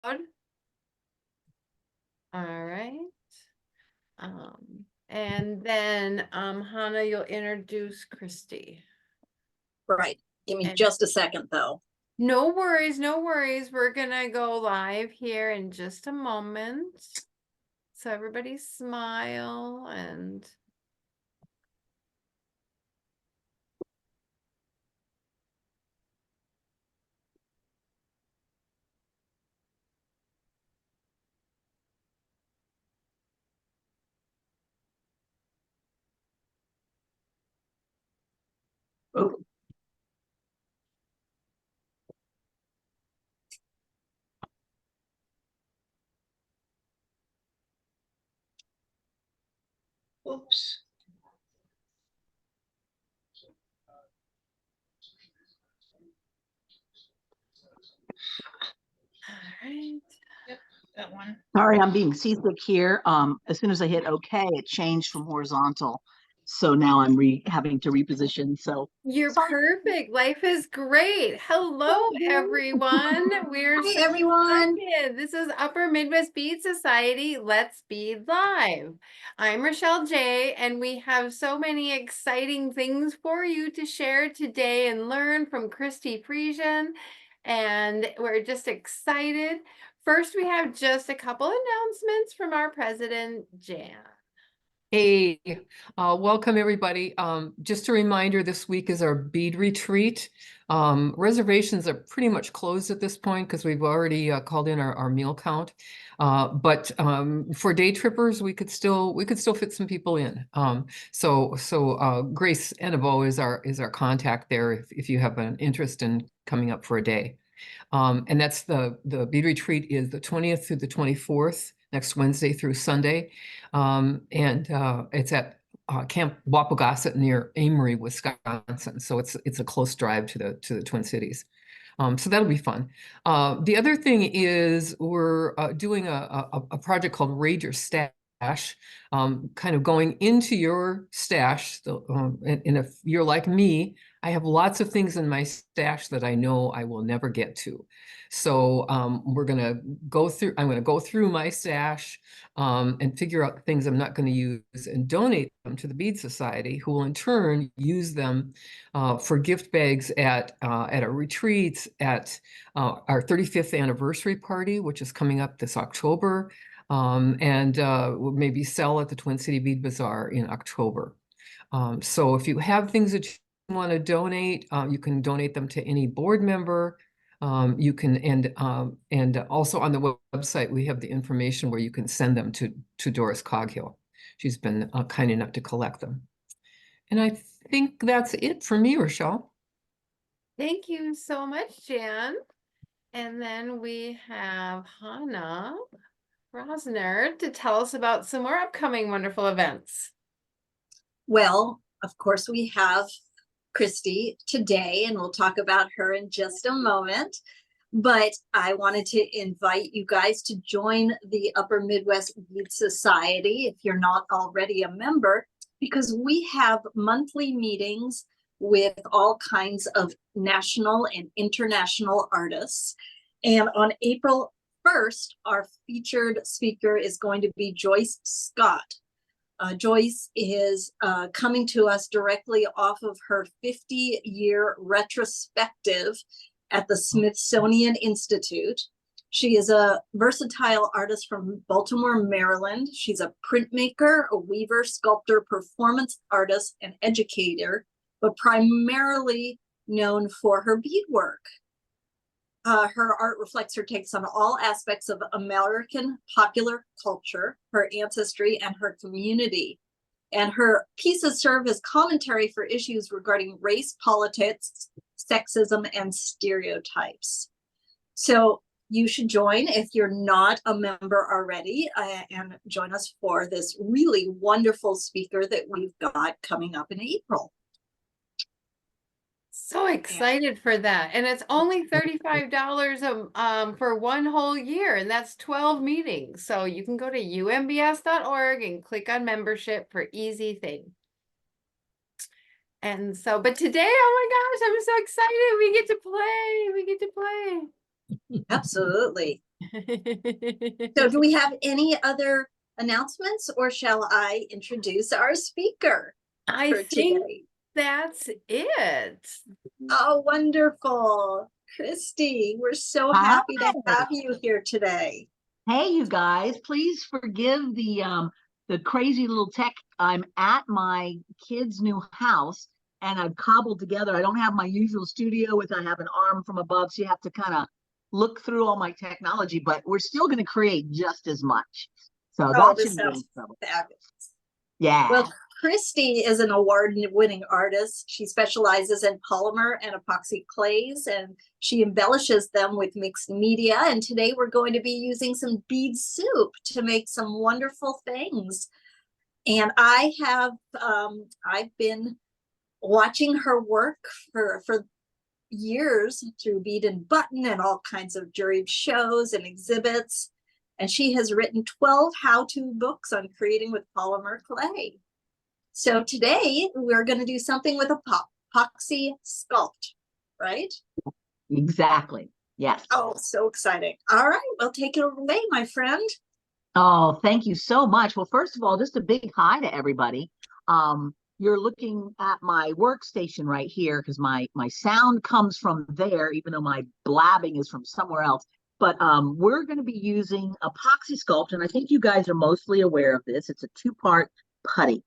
All right. And then Hannah, you'll introduce Christi. Right. Give me just a second though. No worries, no worries. We're gonna go live here in just a moment. So everybody smile and Oh. Oops. all right. Yep, that one. Sorry, I'm being seasick here. As soon as I hit OK, it changed from horizontal. So now I'm having to reposition. So You're sorry. perfect. Life is great. Hello, everyone. We're Hi, so everyone. excited. This is Upper Midwest Bead Society. Let's Bead Live. I'm Rochelle J, and we have so many exciting things for you to share today and learn from Christi Friesen. And we're just excited. First, we have just a couple announcements from our president, Jan. Hey, welcome everybody. Just a reminder, this week is our bead retreat. Reservations are pretty much closed at this point because we've already called in our meal count. But for day trippers, we could still fit some people in. So Grace Enevo is our contact there if you have an interest in coming up for a day. And that's the bead retreat is the 20th through the 24th, next Wednesday through Sunday. And it's at Camp Wapagossett near Amory, Wisconsin. So it's a close drive to the Twin Cities. So that'll be fun. The other thing is we're doing a project called Raid Your Stash, kind of going into your stash. And if you're like me, I have lots of things in my stash that I know I will never get to. So I'm going to go through my stash and figure out the things I'm not going to use and donate them to the Bead Society, who will in turn use them for gift bags at a retreat, at our 35th anniversary party, which is coming up this October, and we'll maybe sell at the Twin City Bead Bazaar in October. So if you have things that you want to donate, you can donate them to any board member. You can, and also on the website, we have the information where you can send them to Doris Coghill. She's been kind enough to collect them. And I think that's it for me, Rochelle. Thank you so much, Jan. And then we have Hannah Rosner to tell us about some more upcoming wonderful events. Well, of course, we have Christi today, and we'll talk about her in just a moment. But I wanted to invite you guys to join the Upper Midwest Bead Society if you're not already a member, because we have monthly meetings with all kinds of national and international artists. And on April 1st, our featured speaker is going to be Joyce Scott. Joyce is coming to us directly off of her 50-year retrospective at the Smithsonian Institute. She is a versatile artist from Baltimore, Maryland. She's a printmaker, a weaver, sculptor, performance artist, and educator, but primarily known for her beadwork. Her art reflects her takes on all aspects of American popular culture, her ancestry, and her community. And her pieces serve as commentary for issues regarding race, politics, sexism, and stereotypes. So you should join if you're not a member already, and join us for this really wonderful speaker that we've got coming up in April. So excited for that. And it's only $35 for one whole year, and that's 12 meetings. So you can go to umbs.org and click on membership for easy thing. And so, but today, oh my gosh, I'm so excited. We get to play. We get to play. Absolutely. So do we have any other announcements, or shall I introduce our speaker I for think today? that's it. Oh, wonderful. Christy, we're so Hi. happy to have you here today. Hey, you guys, please forgive the crazy little tech. I'm at my kid's new house and I've cobbled together. I don't have my usual studio with I have an arm from above, so you have to kind of look through all my technology, but we're still going to create just as much. So Oh, that this shouldn't be any sounds trouble. fabulous. Yeah. Well, Christy is an award-winning artist. She specializes in polymer and epoxy clays, and she embellishes them with mixed media. And today we're going to be using some bead soup to make some wonderful things. And I've been watching her work for years through Bead and Button and all kinds of juried shows and exhibits. And she has written 12 how-to books on creating with polymer clay. So today we're going to do something with Apoxiesculpt, right? Exactly. Yes. Oh, so exciting. All right, well, take it away, my friend. Oh, thank you so much. Well, first of all, just a big hi to everybody. You're looking at my workstation right here because my sound comes from there, even though my blabbing is from somewhere else. But we're going to be using Apoxiesculpt, and I think you guys are mostly aware of this. It's a two-part putty,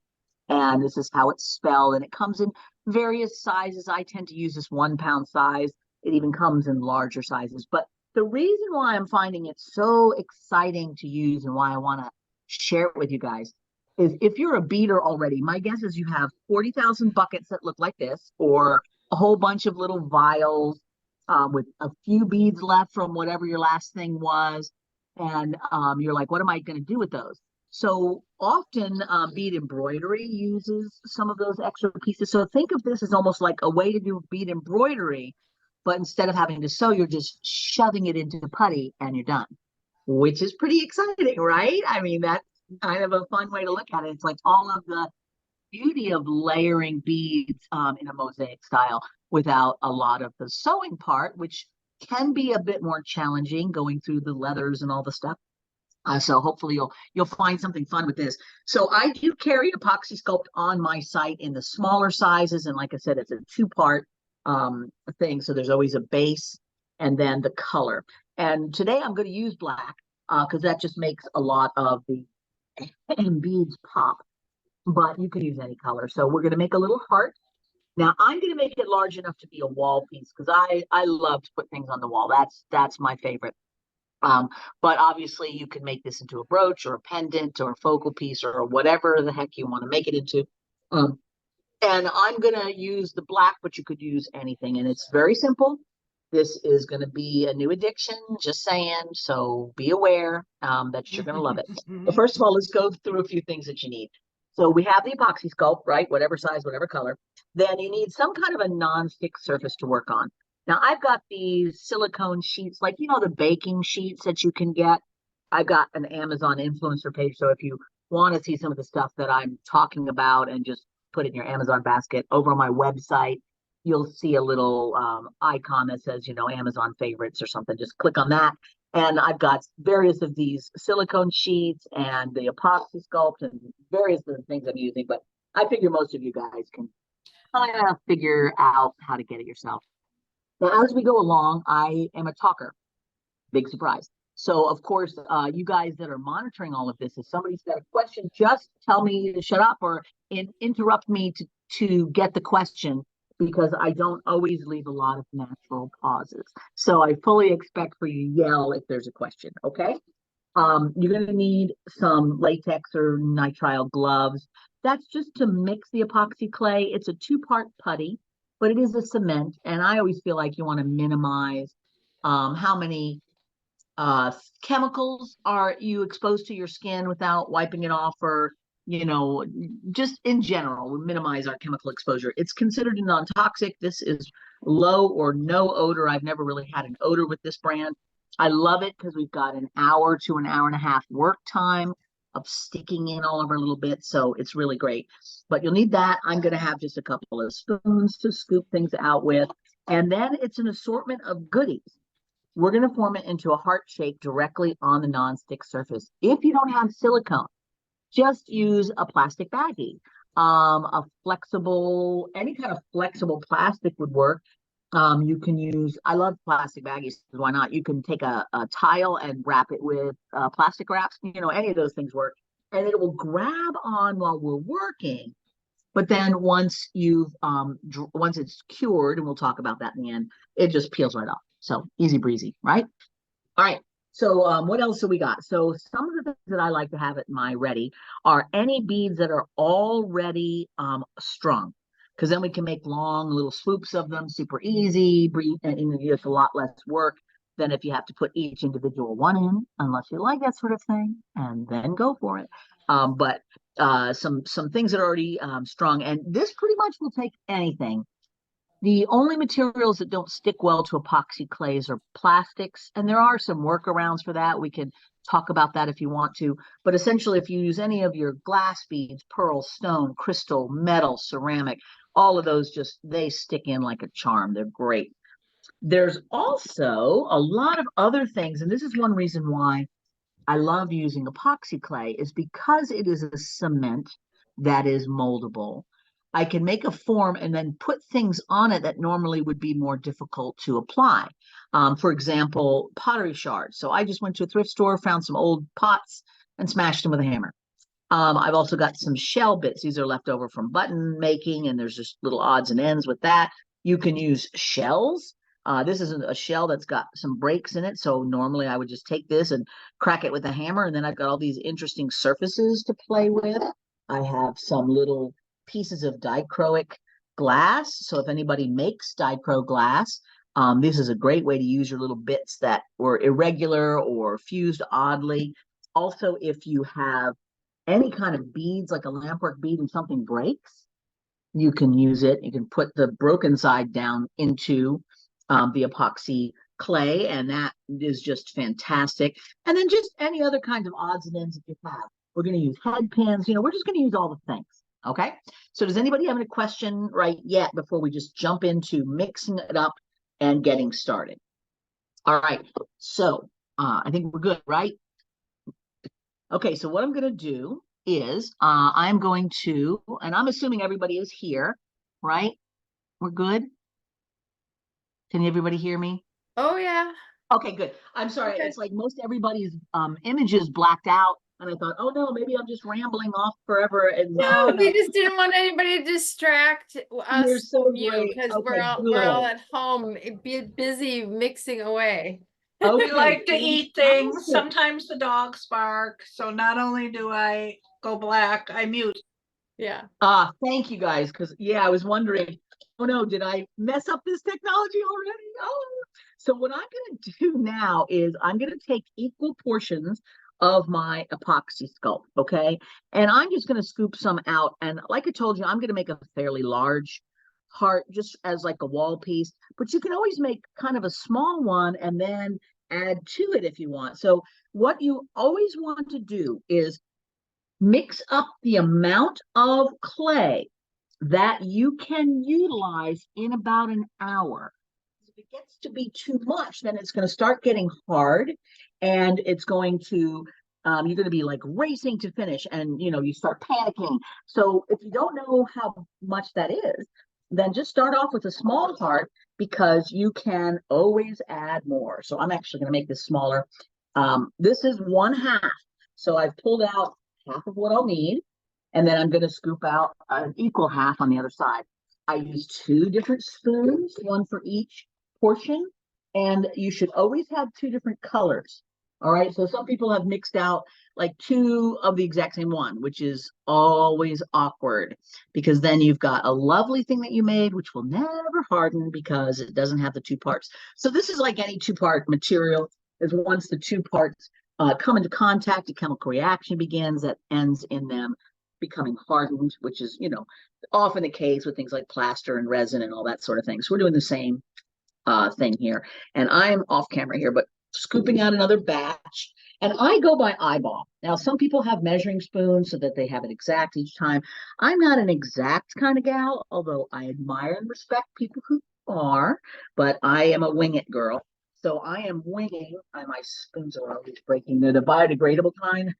and this is how it's spelled, and it comes in various sizes. I tend to use this 1 pound size. It even comes in larger sizes, but the reason why I'm finding it so exciting to use and why I want to share it with you guys is if you're a beater already, my guess is you have 40,000 buckets that look like this, or a whole bunch of little vials with a few beads left from whatever your last thing was. And you're like, what am I going to do with those? So often bead embroidery uses some of those extra pieces. So think of this as almost like a way to do bead embroidery, but instead of having to sew, you're just shoving it into putty and you're done, which is pretty exciting, right? I mean, that's kind of a fun way to look at it. It's like all of the beauty of layering beads in a mosaic style without a lot of the sewing part, which can be a bit more challenging going through the leathers and all the stuff. So hopefully you'll find something fun with this. So I do carry Apoxiesculpt on my site in the smaller sizes, and like I said, it's a two-part thing. So there's always a base and then the color. And today I'm going to use black because that just makes a lot of the beads pop. But you can use any color. So we're going to make a little heart. Now I'm going to make it large enough to be a wall piece because I love to put things on the wall. That's my favorite. But obviously you can make this into a brooch or a pendant or a focal piece or whatever the heck you want to make it into. And I'm going to use the black, but you could use anything. And it's very simple. This is going to be a new addiction, just saying. So be aware that you're going to love it. But first of all, let's go through a few things that you need. So we have the Apoxiesculpt, right? Whatever size, whatever color. Then you need some kind of a non-stick surface to work on. Now I've got these silicone sheets, like, you know, the baking sheets that you can get. I've got an Amazon influencer page. So if you want to see some of the stuff that I'm talking about and just put it in your Amazon basket, over on my website, you'll see a little icon that says, you know, Amazon favorites or something. Just click on that. And I've got various of these silicone sheets and the Apoxiesculpt and various of the things I'm using. But I figure most of you guys can kind of figure out how to get it yourself. Now, as we go along, I am a talker. Big surprise. So, of course, you guys that are monitoring all of this, if somebody's got a question, just tell me to shut up or interrupt me to get the question, because I don't always leave a lot of natural pauses. So I fully expect for you to yell if there's a question, okay? You're going to need some latex or nitrile gloves. That's just to mix the epoxy clay. It's a two-part putty, but it is a cement. And I always feel like you want to minimize how many chemicals are you exposed to your skin without wiping it off, or, you know, just in general, we minimize our chemical exposure. It's considered a non-toxic. This is low or no odor. I've never really had an odor with this brand. I love it because we've got an hour to an hour and a half work time of sticking in all of our little bits. So it's really great. But you'll need that. I'm going to have just a couple of spoons to scoop things out with. And then it's an assortment of goodies. we're going to form it into a heart shape directly on the nonstick surface. If you don't have silicone, just use a plastic baggie. A flexible, any kind of flexible plastic would work. You can use, I love plastic baggies, why not? You can take a tile and wrap it with plastic wraps, any of those things work. And it will grab on while we're working. But then once once it's cured, and we'll talk about that in the end, it just peels right off. So easy breezy, right? All right. So what else do we got? So some of the things that I like to have at my ready are any beads that are already strung, because then we can make long little swoops of them, super easy, and it's a lot less work than if you have to put each individual one in, unless you like that sort of thing, and then go for it. But some things that are already strung, and this pretty much will take anything. The only materials that don't stick well to epoxy clays are plastics, and there are some workarounds for that. We can talk about that if you want to. But essentially, if you use any of your glass beads, pearl, stone, crystal, metal, ceramic, all of those they stick in like a charm. They're great. There's also a lot of other things, and this is one reason why I love using epoxy clay, is because it is a cement that is moldable. I can make a form and then put things on it that normally would be more difficult to apply. For example, pottery shards. So I just went to a thrift store, found some old pots, and smashed them with a hammer. I've also got some shell bits. These are left over from button making, and there's just little odds and ends with that. You can use shells. This is a shell that's got some breaks in it. So normally I would just take this and crack it with a hammer, and then I've got all these interesting surfaces to play with. I have some little pieces of dichroic glass. So if anybody makes dichro glass, this is a great way to use your little bits that were irregular or fused oddly. Also, if you have any kind of beads, like a lampwork bead, and something breaks, you can use it. You can put the broken side down into the epoxy clay, and that is just fantastic. And then just any other kinds of odds and ends that you have. We're going to use head pins. We're just going to use all the things. Okay. So does anybody have any question right yet before we just jump into mixing it up and getting started? All right. So I think we're good, right? Okay. So what I'm going to do is I'm going to, and I'm assuming everybody is here, right? We're good. Can everybody hear me? Oh, yeah. Okay, good. I'm sorry. Okay. It's like most everybody's image is blacked out. And I thought, oh no, maybe I'm just rambling off forever. And No, we just didn't want anybody to distract You're us so from you, great. because Okay, we're all good. at home, busy mixing away. Okay, We like to eat things. fantastic. Sometimes the dogs bark. So not only do I go black, I mute. Yeah. Thank you guys. Because I was wondering, oh no, did I mess up this technology already? Oh, so what I'm going to do now is I'm going to take equal portions of my Apoxiesculpt, okay? And I'm just going to scoop some out. And like I told you, I'm going to make a fairly large heart just as like a wall piece, but you can always make kind of a small one and then add to it if you want. So what you always want to do is mix up the amount of clay that you can utilize in about an hour. If it gets to be too much, then it's going to start getting hard, and it's going to you're going to be like racing to finish, and you start panicking. So if you don't know how much that is, then just start off with a small heart, because you can always add more. So I'm actually going to make this smaller. This is 1/2. So I've pulled out half of what I'll need, and then I'm going to scoop out an equal half on the other side. I use 2 different spoons, one for each portion, and you should always have 2 different colors. All right, so some people have mixed out like 2 of the exact same one, which is always awkward, because then you've got a lovely thing that you made, which will never harden because it doesn't have the 2 parts. So this is like any 2-part material, is once the 2 parts come into contact, a chemical reaction begins that ends in them becoming hardened, which is, often the case with things like plaster and resin and all that sort of thing. So we're doing the same thing here. And I'm off camera here, but scooping out another batch. And I go by eyeball. Now, some people have measuring spoons so that they have it exact each time. I'm not an exact kind of gal, although I admire and respect people who are, but I am a wing it girl. So I am winging, my spoons are always breaking. They're the biodegradable kind.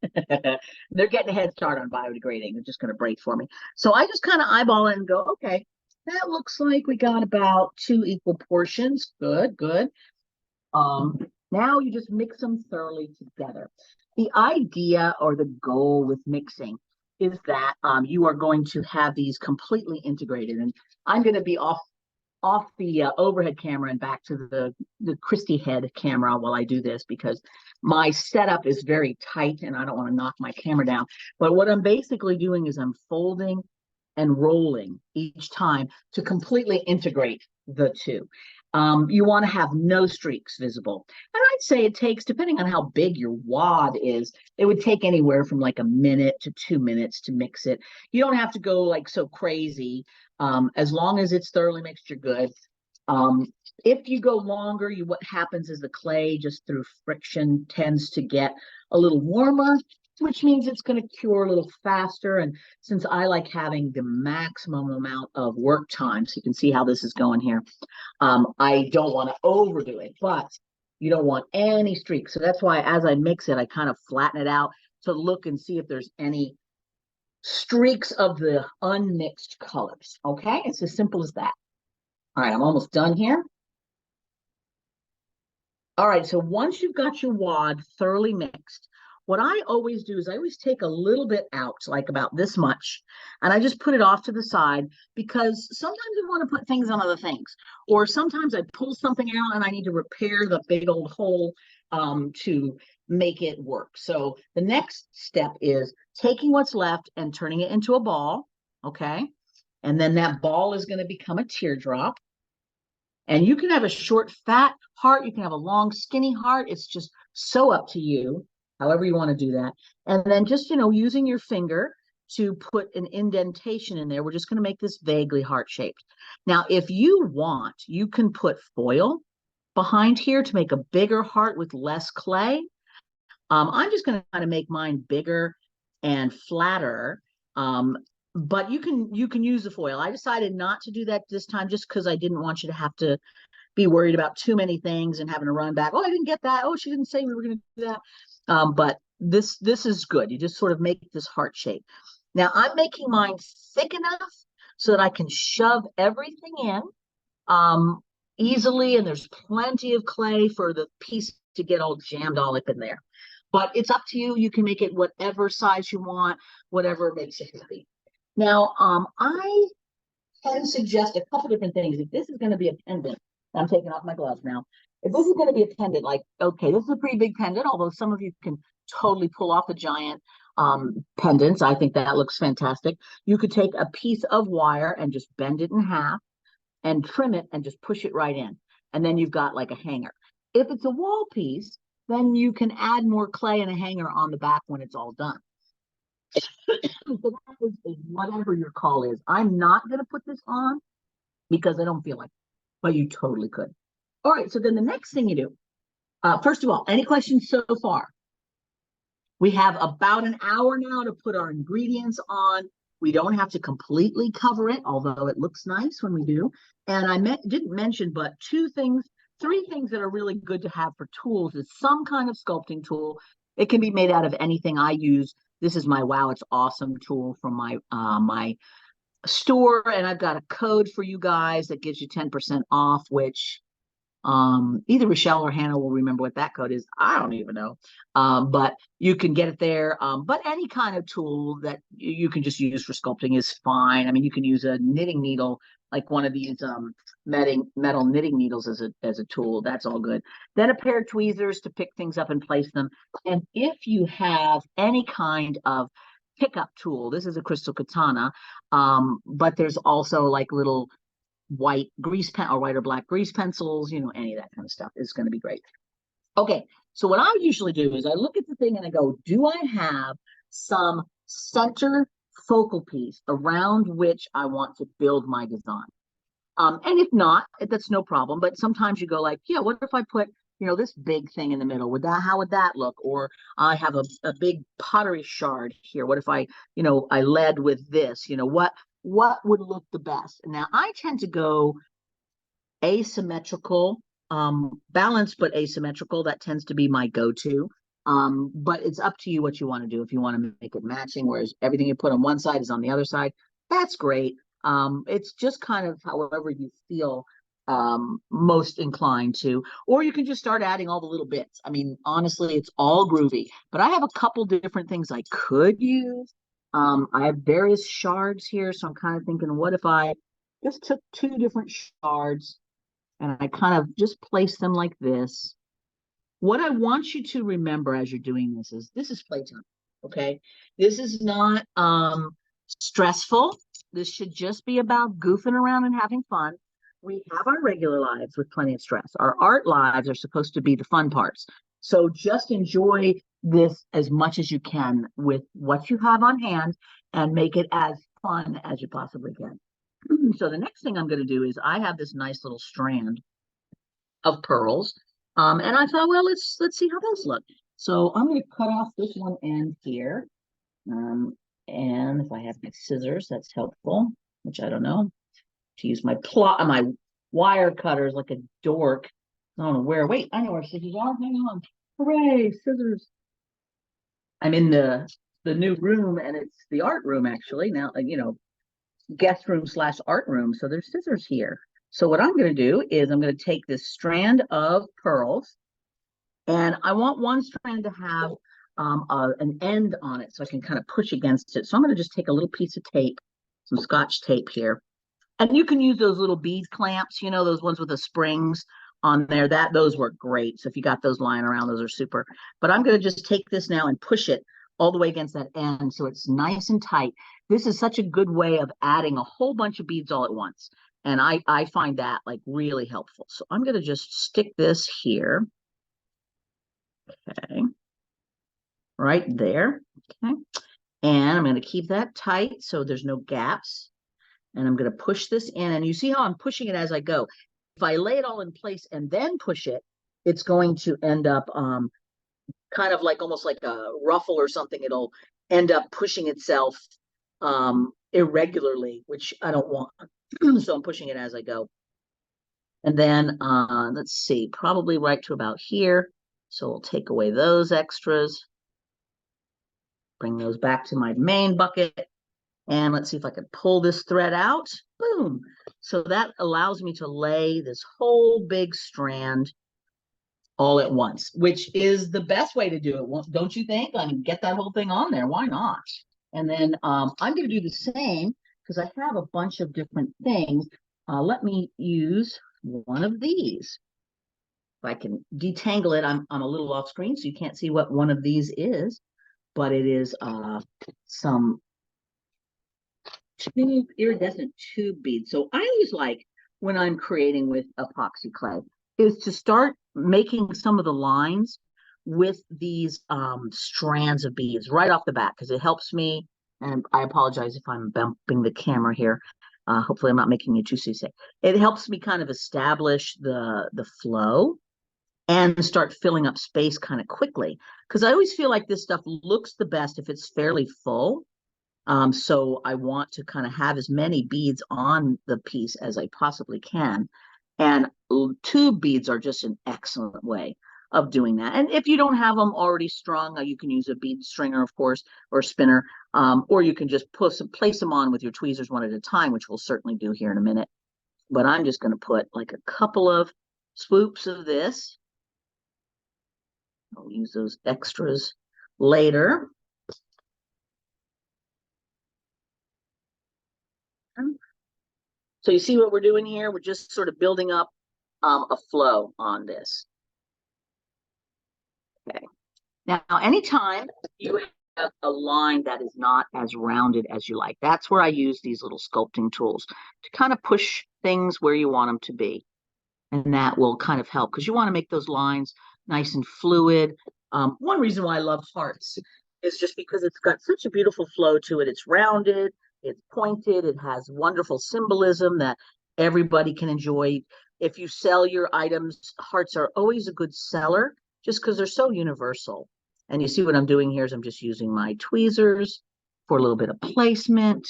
They're getting a head start on biodegrading. They're just going to break for me. So I just kind of eyeball it and go, okay, that looks like we got about 2 equal portions. Good, good. Now you just mix them thoroughly together. The idea or the goal with mixing is that you are going to have these completely integrated. And I'm going to be off the overhead camera and back to the Christi head camera while I do this, because my setup is very tight and I don't want to knock my camera down. But what I'm basically doing is I'm folding and rolling each time to completely integrate the two. You want to have no streaks visible. And I'd say it takes, depending on how big your wad is, it would take anywhere from like 1 minute to 2 minutes to mix it. You don't have to go like so crazy. As long as it's thoroughly mixed, you're good. If you go longer, what happens is the clay, just through friction, tends to get a little warmer, which means it's going to cure a little faster. And since I like having the maximum amount of work time, so you can see how this is going here, I don't want to overdo it, but you don't want any streaks. So that's why as I mix it, I kind of flatten it out to look and see if there's any streaks of the unmixed colors. Okay, it's as simple as that. All right, I'm almost done here. All right, so once you've got your wad thoroughly mixed, what I always do is I always take a little bit out, like about this much, and I just put it off to the side, because sometimes I want to put things on other things, or sometimes I pull something out and I need to repair the big old hole to make it work. So the next step is taking what's left and turning it into a ball, okay? And then that ball is going to become a teardrop. And you can have a short, fat heart. You can have a long, skinny heart. It's just so up to you, however you want to do that. And then just, using your finger to put an indentation in there, we're just going to make this vaguely heart-shaped. Now, if you want, you can put foil behind here to make a bigger heart with less clay. I'm just going to kind of make mine bigger and flatter. But you can use the foil. I decided not to do that this time just because I didn't want you to have to be worried about too many things and having to run back. Oh, I didn't get that. Oh, she didn't say we were going to do that. But this is good. You just sort of make this heart shape. Now I'm making mine thick enough so that I can shove everything in easily, and there's plenty of clay for the piece to get all jammed all up in there. But it's up to you. You can make it whatever size you want, whatever makes it happy. Now, I can suggest a couple different things. If this is going to be a pendant, I'm taking off my gloves now. If this is going to be a pendant, like, okay, this is a pretty big pendant, although some of you can totally pull off a giant pendants. I think that looks fantastic. You could take a piece of wire and just bend it in half and trim it and just push it right in. And then you've got like a hanger. If it's a wall piece, then you can add more clay and a hanger on the back when it's all done. So that is whatever your call is. I'm not going to put this on because I don't feel like it, but you totally could. All right, so then the next thing you do, first of all, any questions so far? We have about an hour now to put our ingredients on. We don't have to completely cover it, although it looks nice when we do. And I didn't mention, but three things that are really good to have for tools is some kind of sculpting tool. It can be made out of anything. I use, this is my Wow It's Awesome tool from my my store, and I've got a code for you guys that gives you 10% off, which either Rochelle or Hannah will remember what that code is. I don't even know, but you can get it there. But any kind of tool that you can just use for sculpting is fine. I mean, you can use a knitting needle, like one of these metal knitting needles as a tool. That's all good. Then a pair of tweezers to pick things up and place them. And if you have any kind of pickup tool, this is a crystal katana, but there's also like little white grease pen or white or black grease pencils, any of that kind of stuff is going to be great. Okay, so what I usually do is I look at the thing and I go, do I have some center focal piece around which I want to build my design? And if not, that's no problem. But sometimes you go like, yeah, what if I put, this big thing in the middle? How would that look? Or I have a big pottery shard here. What if I led with this? What would look the best? Now I tend to go asymmetrical balanced but asymmetrical. That tends to be my go-to. But it's up to you what you want to do. If you want to make it matching, whereas everything you put on one side is on the other side, that's great. It's just kind of however you feel most inclined to, or you can just start adding all the little bits. I mean, honestly, it's all groovy, but I have a couple different things I could use. I have various shards here, so I'm kind of thinking, what if I just took two different shards and I kind of just place them like this. What I want you to remember as you're doing this is playtime, okay? This is not stressful. This should just be about goofing around and having fun. We have our regular lives with plenty of stress. Our art lives are supposed to be the fun parts. So just enjoy this as much as you can with what you have on hand and make it as fun as you possibly can. So the next thing I'm going to do is I have this nice little strand of pearls. And I thought, well, let's see how those look. So I'm going to cut off this one end here. And if I have my scissors, that's helpful, which I don't know. To use my wire cutters like a dork. I don't know where. Wait, I know where scissors are. Hang on. Hooray, scissors. I'm in the new room, and it's the art room, actually. Now, guest room / art room. So there's scissors here. So what I'm going to do is I'm going to take this strand of pearls, and I want one strand to have an end on it so I can kind of push against it. So I'm going to just take a little piece of tape, some Scotch tape here. And you can use those little bead clamps, those ones with the springs on there. Those work great. So if you got those lying around, those are super. But I'm going to just take this now and push it all the way against that end so it's nice and tight. This is such a good way of adding a whole bunch of beads all at once. And I find that like really helpful. So I'm going to just stick this here. Okay. Right there. Okay. And I'm going to keep that tight so there's no gaps. And I'm going to push this in. And you see how I'm pushing it as I go. If I lay it all in place and then push it, it's going to end up kind of like almost like a ruffle or something. It'll end up pushing itself irregularly, which I don't want. So I'm pushing it as I go. And then let's see, probably right to about here. So we'll take away those extras. Bring those back to my main bucket. And let's see if I can pull this thread out. Boom. So that allows me to lay this whole big strand all at once, which is the best way to do it. Don't you think? I mean, get that whole thing on there. Why not? And then I'm going to do the same because I have a bunch of different things. Let me use one of these. If I can detangle it, I'm a little off screen, so you can't see what one of these is, but it is some iridescent tube beads. So I always like, when I'm creating with epoxy clay, is to start making some of the lines with these strands of beads right off the bat, because it helps me. And I apologize if I'm bumping the camera here. Hopefully I'm not making you too seasick. It helps me kind of establish the flow and start filling up space kind of quickly, because I always feel like this stuff looks the best if it's fairly full. So I want to kind of have as many beads on the piece as I possibly can. And tube beads are just an excellent way of doing that. And if you don't have them already strung, you can use a bead stringer, of course, or spinner, or you can just place them on with your tweezers one at a time, which we'll certainly do here in a minute. But I'm just going to put like a couple of swoops of this. I'll use those extras later. So you see what we're doing here? We're just sort of building up a flow on this. Okay. Now, anytime you have a line that is not as rounded as you like, that's where I use these little sculpting tools to kind of push things where you want them to be. And that will kind of help, because you want to make those lines nice and fluid. One reason why I love hearts is just because it's got such a beautiful flow to it. It's rounded, it's pointed, it has wonderful symbolism that everybody can enjoy. If you sell your items, hearts are always a good seller just because they're so universal. And you see what I'm doing here is I'm just using my tweezers for a little bit of placement.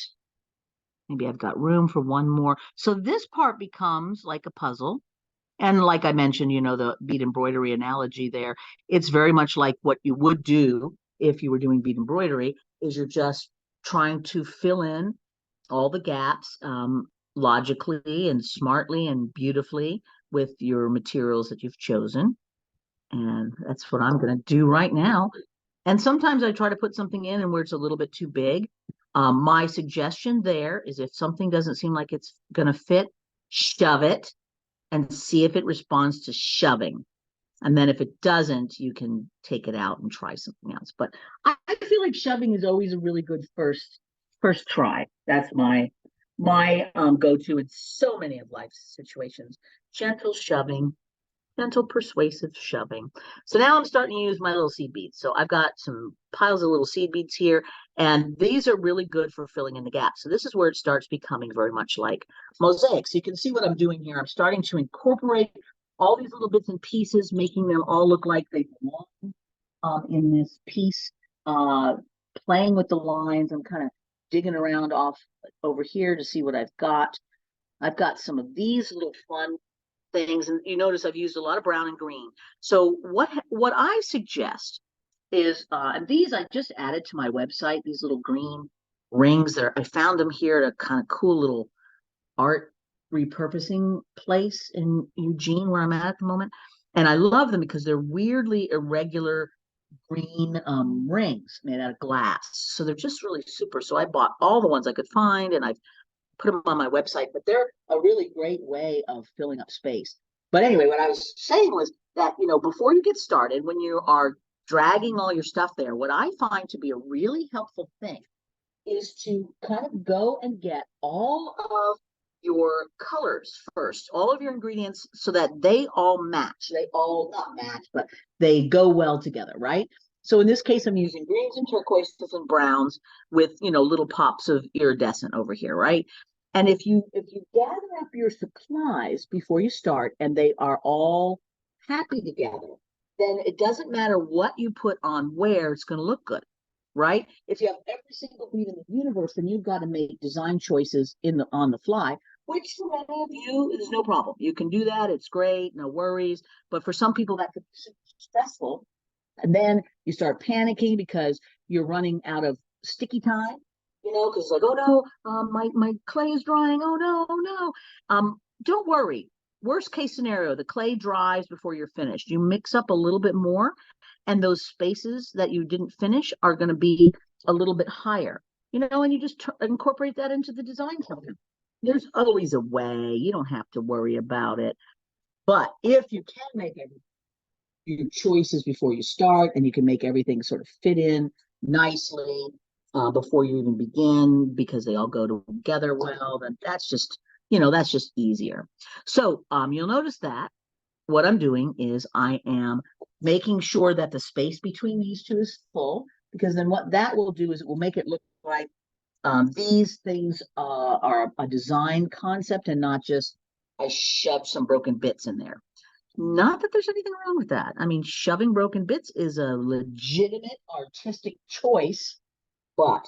Maybe I've got room for one more. So this part becomes like a puzzle. And like I mentioned, the bead embroidery analogy there, it's very much like what you would do if you were doing bead embroidery, is you're just trying to fill in all the gaps logically and smartly and beautifully with your materials that you've chosen. And that's what I'm going to do right now. And sometimes I try to put something in and where it's a little bit too big. My suggestion there is if something doesn't seem like it's going to fit, shove it and see if it responds to shoving. And then if it doesn't, you can take it out and try something else. But I feel like shoving is always a really good first try. That's my go-to in so many of life's situations. Gentle shoving, gentle persuasive shoving. So now I'm starting to use my little seed beads. So I've got some piles of little seed beads here, and these are really good for filling in the gaps. So this is where it starts becoming very much like mosaic. So you can see what I'm doing here. I'm starting to incorporate all these little bits and pieces, making them all look like they belong in this piece, playing with the lines. I'm kind of digging around off over here to see what I've got. I've got some of these little fun things, and you notice I've used a lot of brown and green. So what I suggest is, and these I just added to my website, these little green rings there. I found them here at a kind of cool little art repurposing place in Eugene where I'm at the moment. And I love them because they're weirdly irregular green rings made out of glass. So they're just really super. So I bought all the ones I could find and I've put them on my website, but they're a really great way of filling up space. But anyway, what I was saying was that, before you get started, when you are dragging all your stuff there, what I find to be a really helpful thing is to kind of go and get all of your colors first, all of your ingredients, so that they all match. They all not match, but they go well together, right? So in this case, I'm using greens and turquoises and browns with, little pops of iridescent over here, right? And if you gather up your supplies before you start and they are all happy together, then it doesn't matter what you put on where, it's going to look good, right? If you have every single bead in the universe, then you've got to make design choices on the fly, which for many of you is no problem. You can do that. It's great. No worries. But for some people, that could be stressful. And then you start panicking because you're running out of sticky time, because it's like, oh no, my clay is drying. Oh no, oh no. Don't worry. Worst case scenario, the clay dries before you're finished. You mix up a little bit more, and those spaces that you didn't finish are going to be a little bit higher, and you just incorporate that into the design plan. There's always a way. You don't have to worry about it. But if you can make your choices before you start, and you can make everything sort of fit in nicely before you even begin, because they all go together well, then that's just easier. So you'll notice that what I'm doing is I am making sure that the space between these two is full, because then what that will do is it will make it look like these things are a design concept and not just I shoved some broken bits in there. Not that there's anything wrong with that. I mean, shoving broken bits is a legitimate artistic choice, but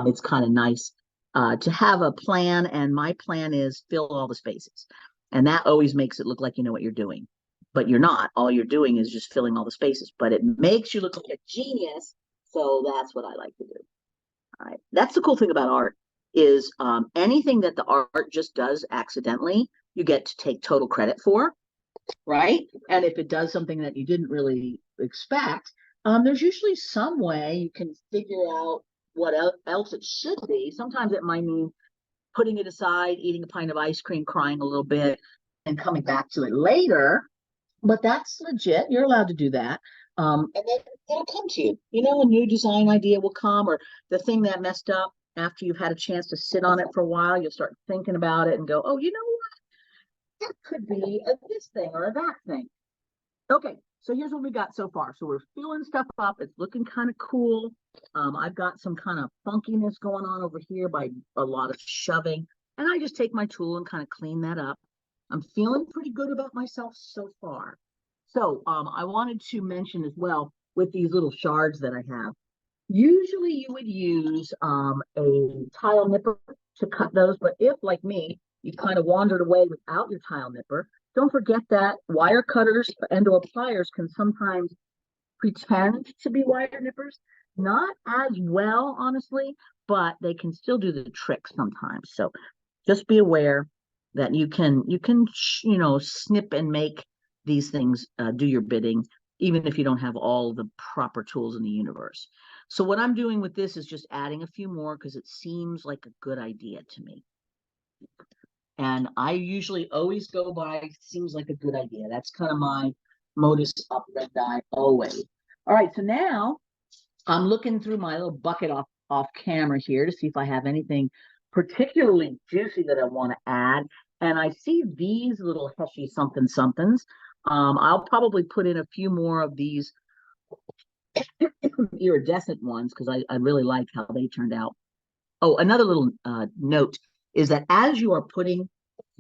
it's kind of nice to have a plan. And my plan is fill all the spaces. And that always makes it look like you know what you're doing. But you're not. All you're doing is just filling all the spaces. But it makes you look like a genius. So that's what I like to do. All right. That's the cool thing about art is anything that the art just does accidentally, you get to take total credit for. Right? And if it does something that you didn't really expect, there's usually some way you can figure out what else it should be. Sometimes it might mean putting it aside, eating a pint of ice cream, crying a little bit, and coming back to it later. But that's legit. You're allowed to do that. And then it'll come to you. A new design idea will come, or the thing that messed up after you've had a chance to sit on it for a while, you'll start thinking about it and go, oh, you know what? That could be this thing or that thing. Okay, so here's what we got so far. So we're filling stuff up. It's looking kind of cool. I've got some kind of funkiness going on over here by a lot of shoving. And I just take my tool and kind of clean that up. I'm feeling pretty good about myself so far. So I wanted to mention as well with these little shards that I have. Usually you would use a tile nipper to cut those. But if, like me, you kind of wandered away without your tile nipper, don't forget that wire cutters and or pliers can sometimes pretend to be wire nippers. Not as well, honestly, but they can still do the trick sometimes. So just be aware that you can snip and make these things do your bidding, even if you don't have all the proper tools in the universe. So what I'm doing with this is just adding a few more because it seems like a good idea to me. And I usually always go by seems like a good idea. That's kind of my modus operandi always. All right, so now I'm looking through my little bucket off camera here to see if I have anything particularly juicy that I want to add. And I see these little heshy something somethings. I'll probably put in a few more of these iridescent ones because I really like how they turned out. Oh, another little note is that as you are putting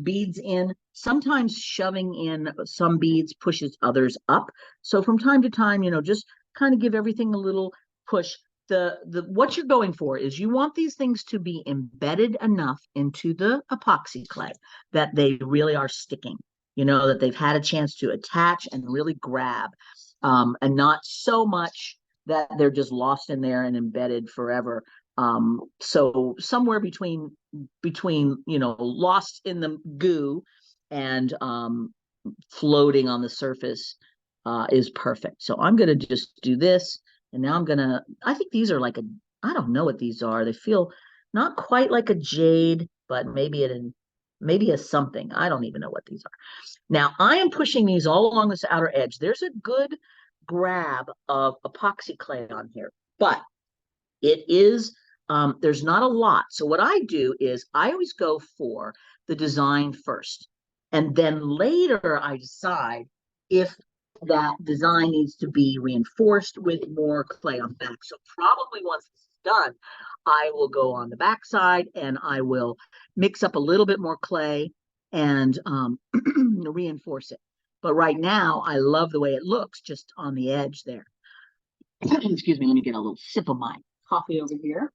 beads in, sometimes shoving in some beads pushes others up. So from time to time, just kind of give everything a little push. The what you're going for is you want these things to be embedded enough into the epoxy clay that they really are sticking, that they've had a chance to attach and really grab, and not so much that they're just lost in there and embedded forever. So somewhere between lost in the goo and floating on the surface is perfect. So I'm gonna just do this, and now I think these are I don't know what these are. They feel not quite like a jade, but maybe a something. I don't even know what these are. Now I am pushing these all along this outer edge. There's a good grab of epoxy clay on here, but it is there's not a lot. So what I do is I always go for the design first, and then later I decide if that design needs to be reinforced with more clay on the back. So probably once this is done, I will go on the back side and I will mix up a little bit more clay and reinforce it. But right now, I love the way it looks just on the edge there. Excuse me, let me get a little sip of my coffee over here.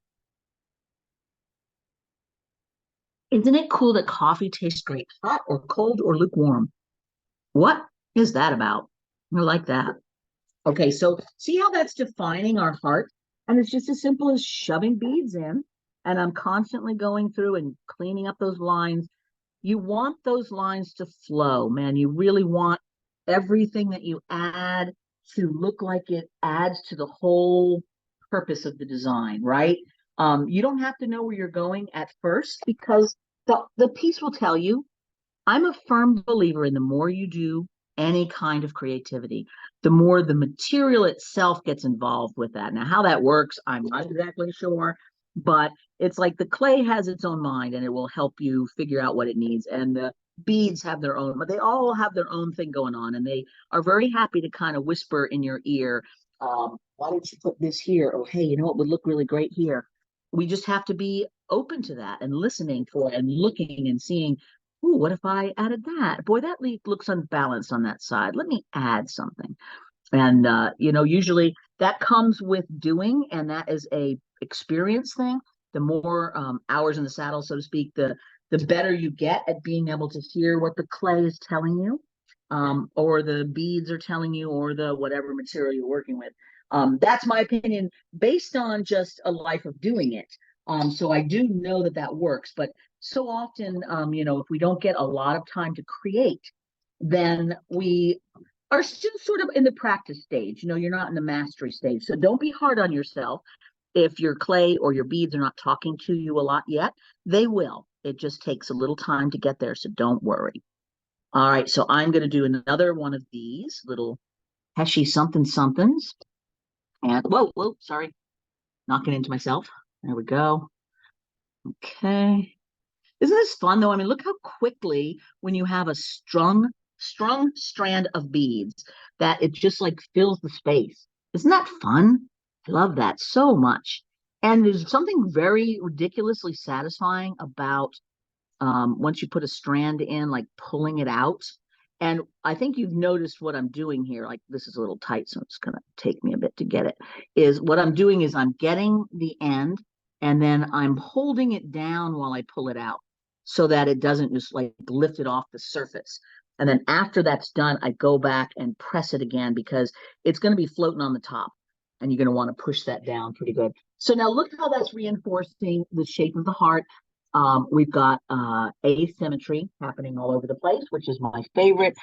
Isn't it cool that coffee tastes great, hot or cold or lukewarm? What is that about? I like that. Okay, so see how that's defining our heart? And it's just as simple as shoving beads in, and I'm constantly going through and cleaning up those lines. You want those lines to flow, man. You really want everything that you add to look like it adds to the whole purpose of the design, right? You don't have to know where you're going at first because the piece will tell you. I'm a firm believer in the more you do any kind of creativity, the more the material itself gets involved with that. Now, how that works, I'm not exactly sure, but it's like the clay has its own mind and it will help you figure out what it needs. And the beads have their own, but they all have their own thing going on. And they are very happy to kind of whisper in your ear, why don't you put this here? Oh, hey, you know what would look really great here? We just have to be open to that and listening for it and looking and seeing, ooh, what if I added that? Boy, that leaf looks unbalanced on that side. Let me add something. And usually that comes with doing, and that is a experience thing. The more hours in the saddle, so to speak, the better you get at being able to hear what the clay is telling you, or the beads are telling you, or the whatever material you're working with. That's my opinion based on just a life of doing it. So I do know that works, but so often, if we don't get a lot of time to create, then we are still sort of in the practice stage. You're not in the mastery stage. So don't be hard on yourself if your clay or your beads are not talking to you a lot yet. They will. It just takes a little time to get there. So don't worry. All right. So I'm going to do another one of these little heshy something somethings. And whoa, sorry. Knocking into myself. There we go. Okay. Isn't this fun though? I mean, look how quickly when you have a strung strand of beads that it just like fills the space. Isn't that fun? I love that so much. And there's something very ridiculously satisfying about once you put a strand in, like pulling it out. And I think you've noticed what I'm doing here. Like this is a little tight, so it's going to take me a bit to get it. Is what I'm doing is I'm getting the end and then I'm holding it down while I pull it out so that it doesn't just like lift it off the surface. And then after that's done, I go back and press it again because it's going to be floating on the top and you're going to want to push that down pretty good. So now look how that's reinforcing the shape of the heart. We've got asymmetry happening all over the place, which is my favorite.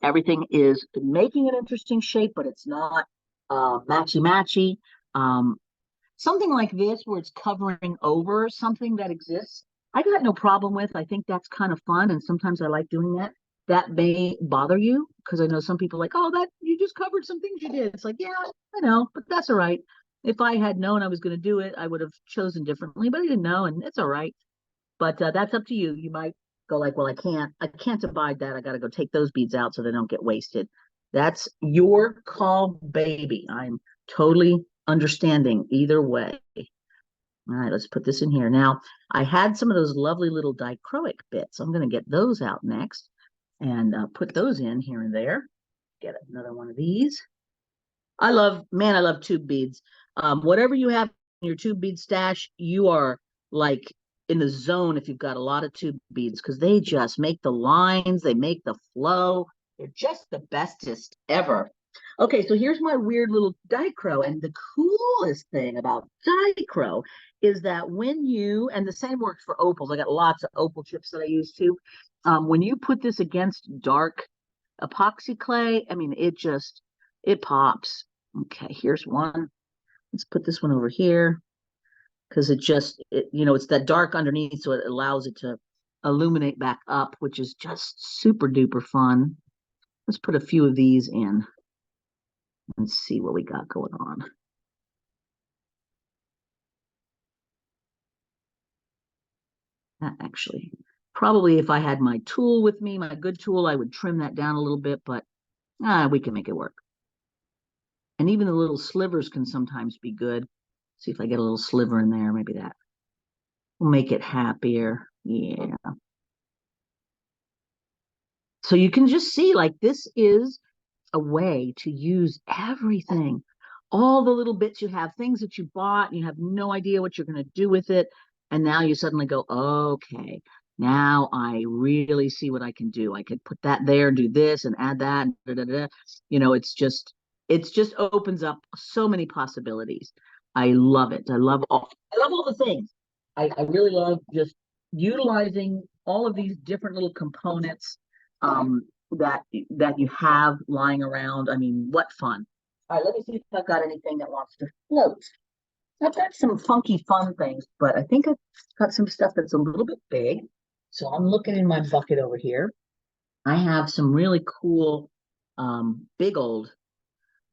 Everything is making an interesting shape, but it's not matchy-matchy. Something like this where it's covering over something that exists, I got no problem with. I think that's kind of fun, and sometimes I like doing that. That may bother you because I know some people like, oh, that you just covered some things you did. It's like, yeah, I know, but that's all right. If I had known I was going to do it, I would have chosen differently, but I didn't know, and it's all right. But that's up to you. You might go like, well, I can't abide that. I got to go take those beads out so they don't get wasted. That's your call, baby. I'm totally understanding either way. All right, let's put this in here. Now, I had some of those lovely little dichroic bits. I'm going to get those out next and put those in here and there. Get another one of these. I love tube beads. Whatever you have in your tube bead stash, you are like in the zone if you've got a lot of tube beads because they just make the lines, they make the flow. They're just the bestest ever. Okay, so here's my weird little dichro, and the coolest thing about dichro is that when you, and the same works for opals, I got lots of opal chips that I use too. When you put this against dark epoxy clay, I mean, it pops. Okay, here's one. Let's put this one over here because it's that dark underneath, so it allows it to illuminate back up, which is just super duper fun. Let's put a few of these in and see what we got going on. Actually, probably if I had my tool with me, my good tool, I would trim that down a little bit, but we can make it work. And even the little slivers can sometimes be good. See if I get a little sliver in there, maybe that will make it happier. Yeah. So you can just see like this is a way to use everything. All the little bits you have, things that you bought, and you have no idea what you're going to do with it. And now you suddenly go, okay, now I really see what I can do. I could put that there, do this and add that. It's just opens up so many possibilities. I love it. I love all the things. I really love just utilizing all of these different little components that you have lying around. I mean, what fun. All right, let me see if I've got anything that wants to float. I've got some funky fun things, but I think I've got some stuff that's a little bit big. So I'm looking in my bucket over here. I have some really cool, big old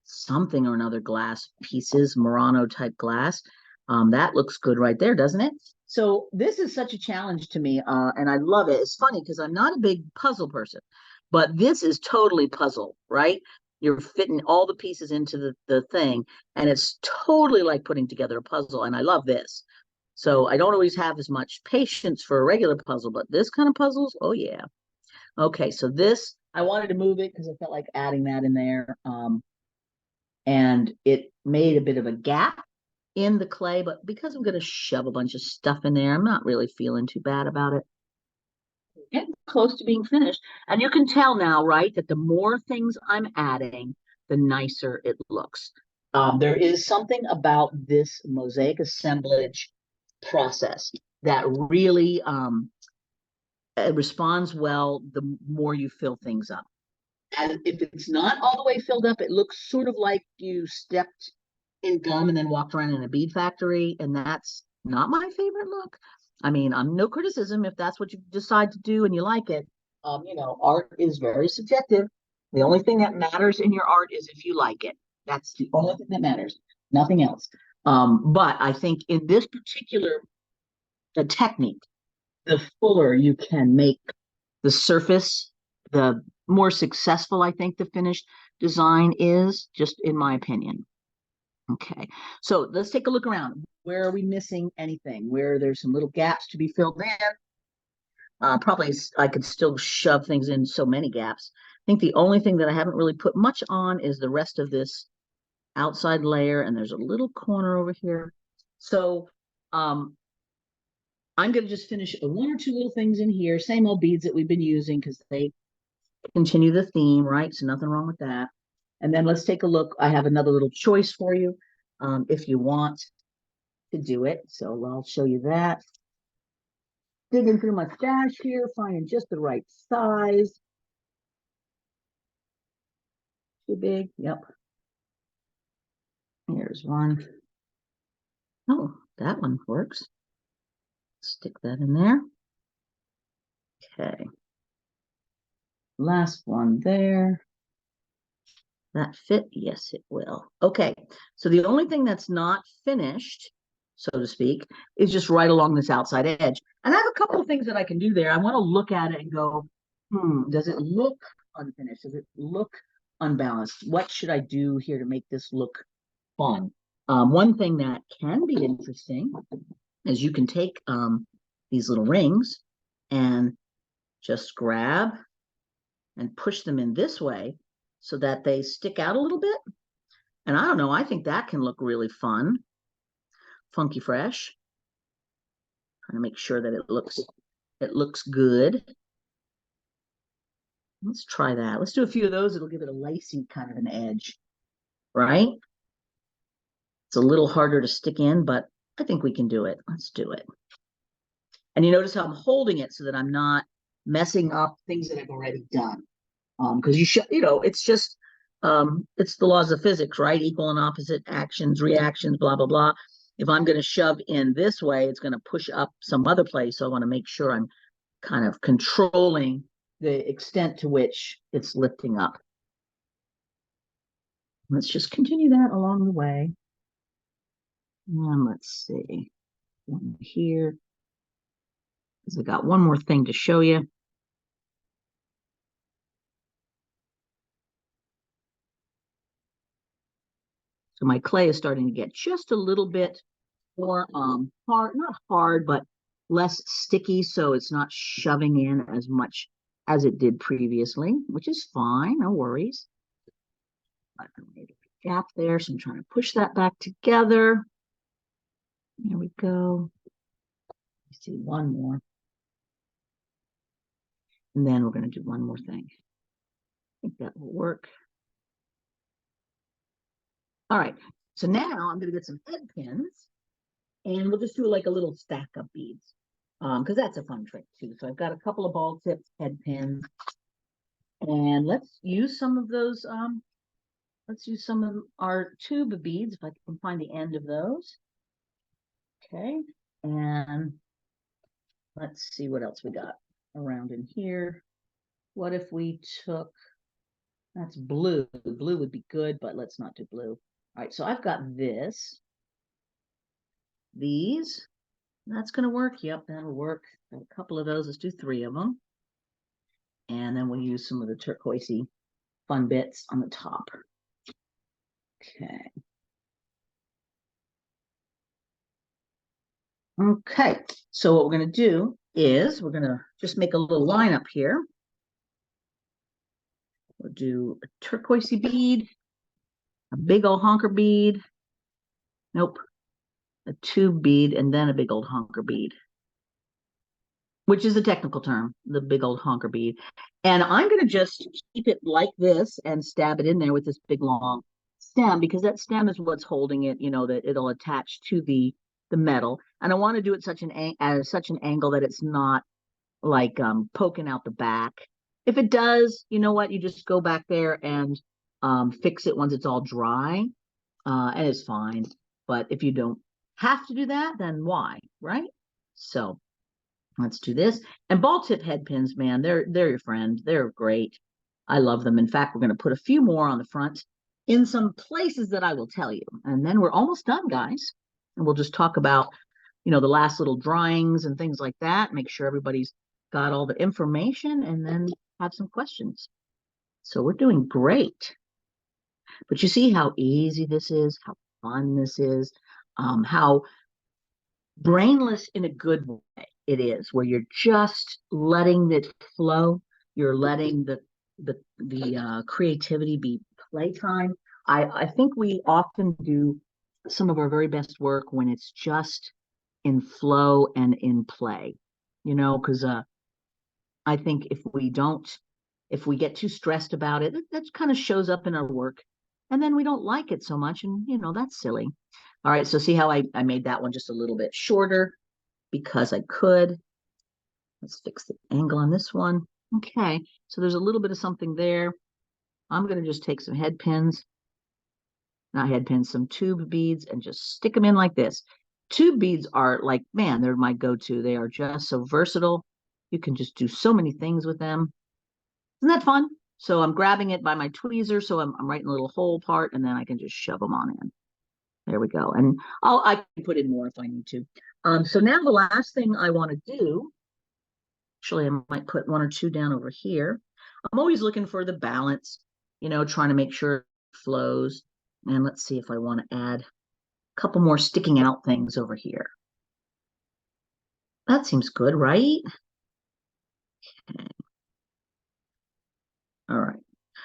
something or another glass pieces, Murano type glass. That looks good right there, doesn't it? So this is such a challenge to me, and I love it. It's funny because I'm not a big puzzle person, but this is totally puzzle, right? You're fitting all the pieces into the thing, and it's totally like putting together a puzzle, and I love this. So I don't always have as much patience for a regular puzzle, but this kind of puzzles, oh yeah. Okay, so this, I wanted to move it because I felt like adding that in there. And it made a bit of a gap in the clay, but because I'm going to shove a bunch of stuff in there, I'm not really feeling too bad about it. Getting close to being finished. And you can tell now, right, that the more things I'm adding, the nicer it looks. There is something about this mosaic assemblage process that really responds well the more you fill things up. And if it's not all the way filled up, it looks sort of like you stepped in gum and then walked around in a bead factory, and that's not my favorite look. I mean, I'm no criticism if that's what you decide to do and you like it. Art is very subjective. The only thing that matters in your art is if you like it. That's the only thing that matters, nothing else. But I think in this particular technique, the fuller you can make the surface, the more successful I think the finished design is, just in my opinion. Okay, so let's take a look around. Where are we missing anything? Where there's some little gaps to be filled in? Probably I could still shove things in so many gaps. I think the only thing that I haven't really put much on is the rest of this outside layer, and there's a little corner over here. So I'm going to just finish one or two little things in here, same old beads that we've been using because they continue the theme, right? So nothing wrong with that. And then let's take a look. I have another little choice for you if you want to do it. So I'll show you that. Digging through my stash here, finding just the right size. Too big, yep. Here's one. Oh, that one works. Stick that in there. Okay. Last one there. That fit? Yes, it will. Okay, so the only thing that's not finished, so to speak, is just right along this outside edge. And I have a couple of things that I can do there. I want to look at it and go, does it look unfinished? Does it look unbalanced? What should I do here to make this look fun? One thing that can be interesting is you can take these little rings and just grab and push them in this way so that they stick out a little bit. And I don't know, I think that can look really fun. Funky fresh. Trying to make sure that it looks good. Let's try that. Let's do a few of those. It'll give it a lacy kind of an edge, right? It's a little harder to stick in, but I think we can do it. Let's do it. And you notice how I'm holding it so that I'm not messing up things that I've already done. Because it's just it's the laws of physics, right? Equal and opposite actions, reactions, blah blah blah. If I'm going to shove in this way, it's going to push up some other place. So I want to make sure I'm kind of controlling the extent to which it's lifting up. Let's just continue that along the way. And let's see, one here, because I got one more thing to show you. So my clay is starting to get just a little bit more hard, not hard, but less sticky, so it's not shoving in as much as it did previously, which is fine, no worries. I made a gap there, so I'm trying to push that back together. There we go. Let's do one more. And then we're going to do one more thing. I think that will work. All right, so now I'm going to get some head pins, and we'll just do like a little stack of beads, because that's a fun trick too. So I've got a couple of ball tips, head pins, and let's use some of those. Let's use some of our tube of beads, if I can find the end of those. Okay, and let's see what else we got around in here. What if we took, that's blue. Blue would be good, but let's not do blue. All right, so I've got these. That's going to work. Yep, that'll work. Got a couple of those. Let's do 3 of them. And then we'll use some of the turquoisey fun bits on the top. Okay. Okay, so what we're going to do is we're going to just make a little line up here. We'll do a turquoisey bead, a big old honker bead. Nope. A tube bead, and then a big old honker bead, which is a technical term, the big old honker bead. And I'm going to just keep it like this and stab it in there with this big long stem, because that stem is what's holding it, that it'll attach to the metal. And I want to do it at such an angle that it's not like poking out the back. If it does, you know what, you just go back there and fix it once it's all dry, and it's fine. But if you don't have to do that, then why, right? So let's do this. And ball tip head pins, man, they're your friend. They're great. I love them. In fact, we're going to put a few more on the front in some places that I will tell you. And then we're almost done, guys. And we'll just talk about, the last little drawings and things like that. Make sure everybody's got all the information, and then have some questions. So we're doing great. But you see how easy this is, how fun this is, how brainless in a good way it is, where you're just letting it flow. You're letting the creativity be playtime. I think we often do some of our very best work when it's just in flow and in play, because I think if we don't if we get too stressed about it, that kind of shows up in our work. And then we don't like it so much. And, that's silly. All right. So see how I made that one just a little bit shorter because I could. Let's fix the angle on this one. Okay. So there's a little bit of something there. I'm going to just take some head pins, not head pins, some tube beads, and just stick them in like this. Tube beads are like, man, they're my go-to. They are just so versatile. You can just do so many things with them. Isn't that fun? So I'm grabbing it by my tweezer. So I'm writing a little hole part, and then I can just shove them on in. There we go. And I can put in more if I need to. So now the last thing I want to do, actually, I might put one or two down over here. I'm always looking for the balance, trying to make sure it flows. And let's see if I want to add a couple more sticking out things over here. That seems good, right? Okay. All right.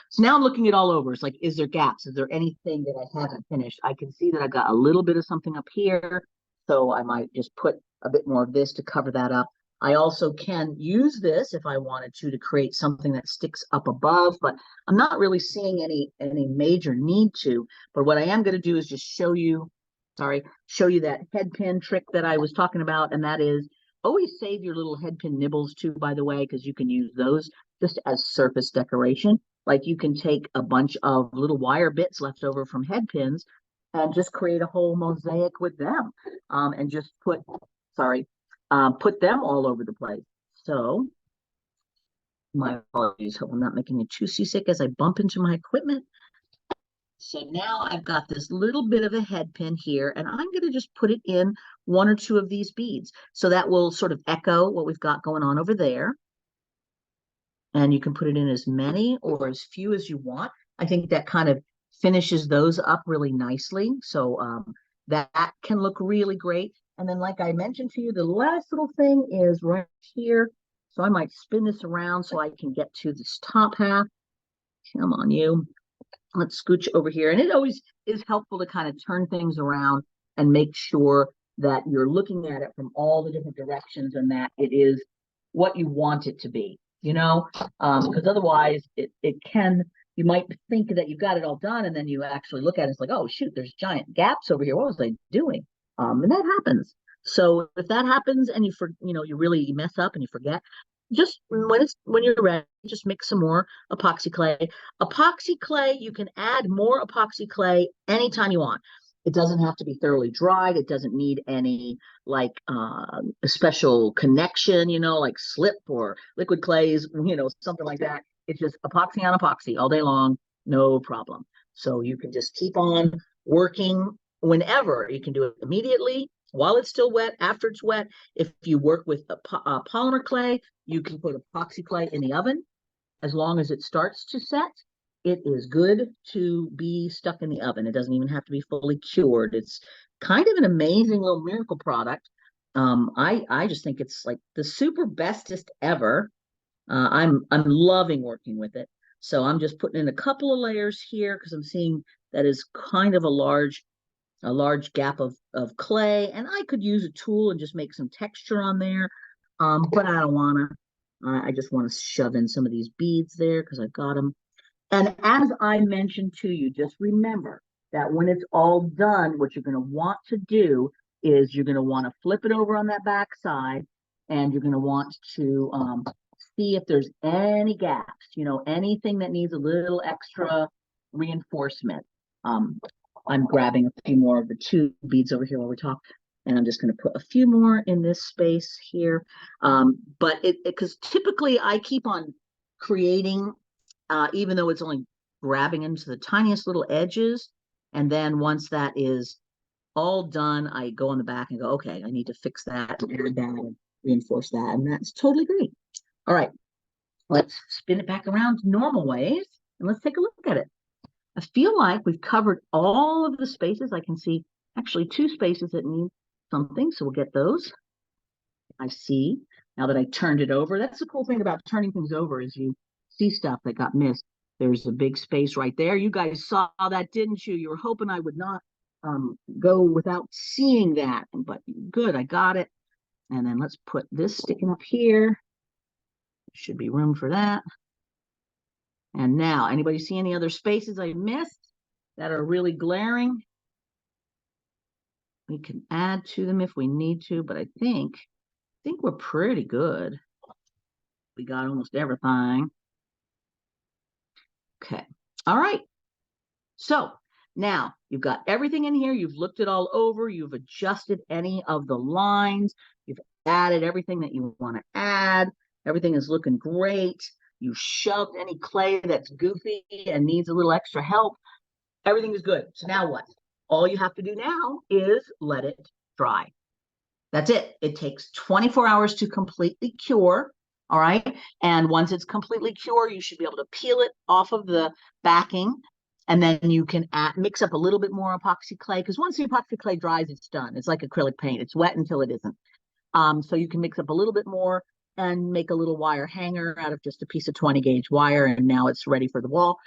So now I'm looking it all over. It's like, is there gaps? Is there anything that I haven't finished? I can see that I got a little bit of something up here. So I might just put a bit more of this to cover that up. I also can use this if I wanted to create something that sticks up above, but I'm not really seeing any major need to. But what I am going to do is just show you that head pin trick that I was talking about. And that is, always save your little head pin nibbles too, by the way, because you can use those just as surface decoration. Like you can take a bunch of little wire bits left over from head pins and just create a whole mosaic with them, and just put them all over the place. So my apologies, hope I'm not making you too seasick as I bump into my equipment. So now I've got this little bit of a head pin here, and I'm going to just put it in one or two of these beads. So that will sort of echo what we've got going on over there. And you can put it in as many or as few as you want. I think that kind of finishes those up really nicely. So that can look really great. And then like I mentioned to you, the last little thing is right here. So I might spin this around so I can get to this top half. Come on, you. Let's scooch over here. And it always is helpful to kind of turn things around and make sure that you're looking at it from all the different directions and that it is what you want it to be. Because otherwise you might think that you've got it all done, and then you actually look at it, it's like, oh shoot, there's giant gaps over here. What was I doing? And that happens. So if that happens and you really mess up and you forget, just when you're ready, just mix some more epoxy clay. Epoxy clay, you can add more epoxy clay anytime you want. It doesn't have to be thoroughly dried. It doesn't need any a special connection, like slip or liquid clays, something like that. It's just epoxy on epoxy all day long, no problem. So you can just keep on working whenever. You can do it immediately, while it's still wet, after it's wet. If you work with a polymer clay, you can put epoxy clay in the oven. As long as it starts to set, it is good to be stuck in the oven. It doesn't even have to be fully cured. It's kind of an amazing little miracle product. I just think it's like the super bestest ever. I'm loving working with it. So I'm just putting in a couple of layers here because I'm seeing that is kind of a large gap of clay, and I could use a tool and just make some texture on there. But I don't want to. I just want to shove in some of these beads there because I've got them. And as I mentioned to you, just remember that when it's all done, what you're going to want to do is you're going to want to flip it over on that back side, and you're going to want to see if there's any gaps, anything that needs a little extra reinforcement. I'm grabbing a few more of the two beads over here while we talk, and I'm just going to put a few more in this space here. But because typically I keep on creating, even though it's only grabbing into the tiniest little edges. And then once that is all done, I go on the back and go, okay, I need to fix that and add that and reinforce that. And that's totally great. All right, let's spin it back around to normal ways and let's take a look at it. I feel like we've covered all of the spaces. I can see actually two spaces that need something, so we'll get those. I see now that I turned it over. That's the cool thing about turning things over is you see stuff that got missed. There's a big space right there. You guys saw that, didn't you? You were hoping I would not go without seeing that, but good, I got it. And then let's put this sticking up here. Should be room for that. And now, anybody see any other spaces I missed that are really glaring? We can add to them if we need to, but I think we're pretty good. We got almost everything. Okay. All right. So now you've got everything in here. You've looked it all over. You've adjusted any of the lines. You've added everything that you want to add. Everything is looking great. You shoved any clay that's goofy and needs a little extra help. Everything is good. So now what? All you have to do now is let it dry. That's it. It takes 24 hours to completely cure. All right. And once it's completely cured, you should be able to peel it off of the backing. And then you can mix up a little bit more epoxy clay, because once the epoxy clay dries, it's done. It's like acrylic paint. It's wet until it isn't. So you can mix up a little bit more and make a little wire hanger out of just a piece of 20 gauge wire. And now it's ready for the wall.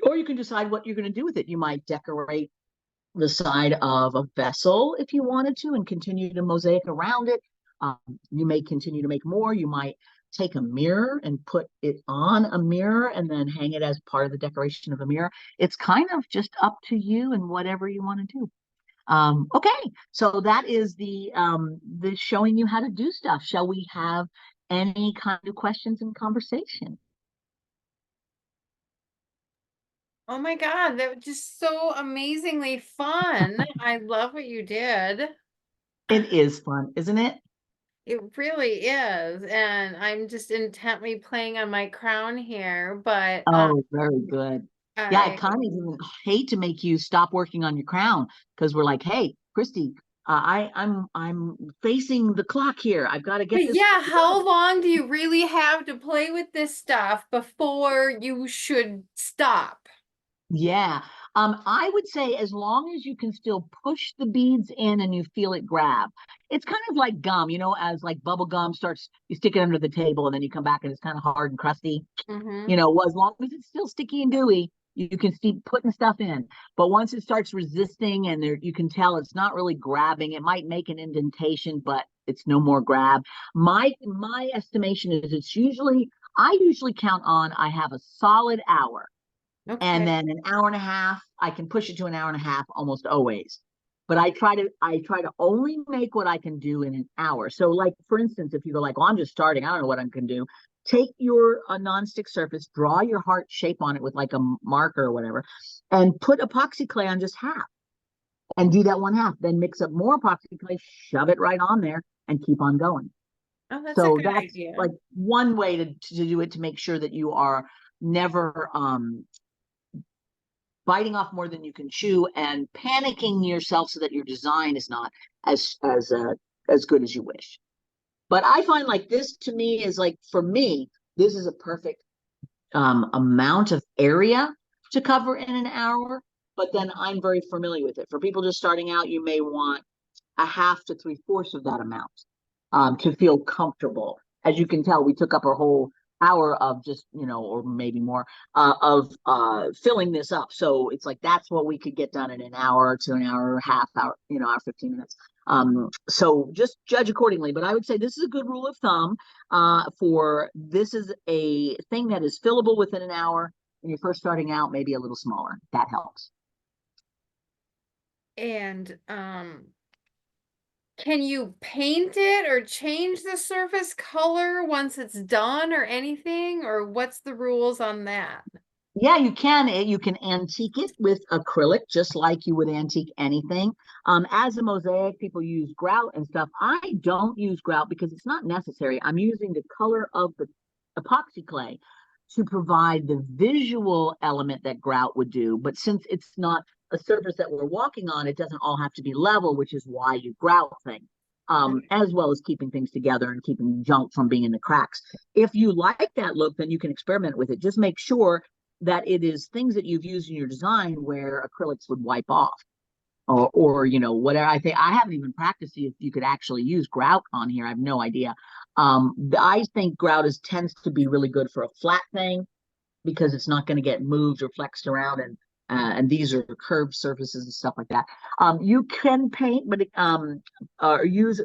Or you can decide what you're going to do with it. You might decorate the side of a vessel if you wanted to and continue to mosaic around it. You may continue to make more. You might take a mirror and put it on a mirror and then hang it as part of the decoration of a mirror. It's kind of just up to you and whatever you want to do. Okay, so that is the showing you how to do stuff. Shall we have any kind of questions and conversation? Oh my God, that was just so amazingly fun. I love what you did. It is fun, isn't it? It really is. And I'm just intently playing on my crown here, but Oh, very good. Yeah, I I kind of even hate to make you stop working on your crown, because we're like, hey, Christy, I'm facing the clock here. I've got to get but this. yeah, how long do you really have to play with this stuff before you should stop? Yeah. I would say as long as you can still push the beads in and you feel it grab. It's kind of like gum, as like bubble gum starts, you stick it under the table and then you come back and it's kind of hard and crusty. Mm-hmm. Well, as long as it's still sticky and gooey, you can keep putting stuff in. But once it starts resisting and you can tell it's not really grabbing, it might make an indentation, but it's no more grab. My estimation is I usually count on, I have a solid hour. Okay. And then an hour and a half, I can push it to an hour and a half almost always. But I try to only make what I can do in an hour. So like, for instance, if you go like, oh, I'm just starting, I don't know what I can do. Take your nonstick surface, draw your heart shape on it with like a marker or whatever, and put epoxy clay on just half. And do that one half. Then mix up more epoxy clay, shove it right on there, and keep on going. Oh, that's a So good that's idea. like one way to do it, to make sure that you are never biting off more than you can chew and panicking yourself so that your design is not as good as you wish. But I find like this, to me, is like, for me, this is a perfect amount of area to cover in an hour. But then I'm very familiar with it. For people just starting out, you may want a half to 3/4 of that amount to feel comfortable. As you can tell, we took up our whole hour of just, or maybe more, of filling this up. So it's like, that's what we could get done in an hour to an hour, half hour, hour, 15 minutes. So just judge accordingly. But I would say this is a good rule of thumb for this is a thing that is fillable within an hour. When you're first starting out, maybe a little smaller. That helps. And can you paint it or change the surface color once it's done or anything? Or what's the rules on that? Yeah, you can. You can antique it with acrylic, just like you would antique anything. As a mosaic, people use grout and stuff. I don't use grout because it's not necessary. I'm using the color of the epoxy clay to provide the visual element that grout would do. But since it's not a surface that we're walking on, it doesn't all have to be level, which is why you grout things. As well as keeping things together and keeping junk from being in the cracks. If you like that look, then you can experiment with it. Just make sure that it is things that you've used in your design where acrylics would wipe off, or whatever. I haven't even practiced if you could actually use grout on here. I have no idea. I think grout tends to be really good for a flat thing because it's not going to get moved or flexed around, and these are curved surfaces and stuff like that. You can paint, but or use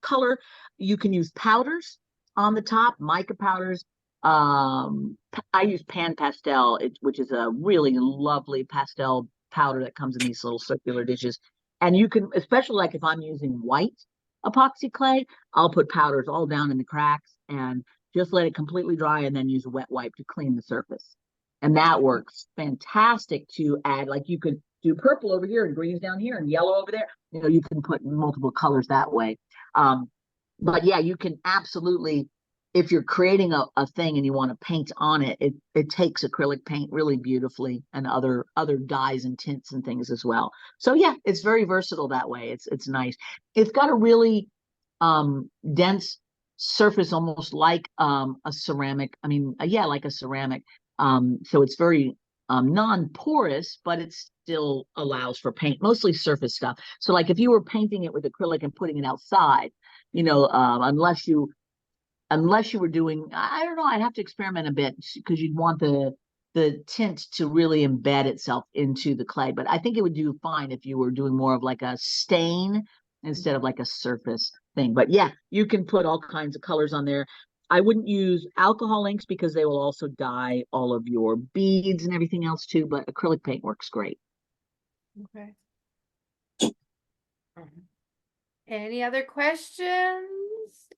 color. You can use powders on the top, mica powders. I use pan pastel, which is a really lovely pastel powder that comes in these little circular dishes. And you can, especially like if I'm using white epoxy clay, I'll put powders all down in the cracks and just let it completely dry and then use a wet wipe to clean the surface. And that works fantastic to add, like you could do purple over here and greens down here and yellow over there. You know, you can put multiple colors that way. But yeah, you can absolutely, if you're creating a thing and you want to paint on it, it takes acrylic paint really beautifully and other dyes and tints and things as well. So yeah, it's very versatile that way. It's nice. It's got a really dense surface, almost like a ceramic. I mean, yeah, like a ceramic. So it's very non-porous, but it still allows for paint, mostly surface stuff. So like if you were painting it with acrylic and putting it outside, you know, unless you were doing, I don't know, I'd have to experiment a bit because you'd want the tint to really embed itself into the clay. But I think it would do fine if you were doing more of like a stain instead of like a surface thing. But yeah, you can put all kinds of colors on there. I wouldn't use alcohol inks because they will also dye all of your beads and everything else too, but acrylic paint works great. Okay. Any other questions?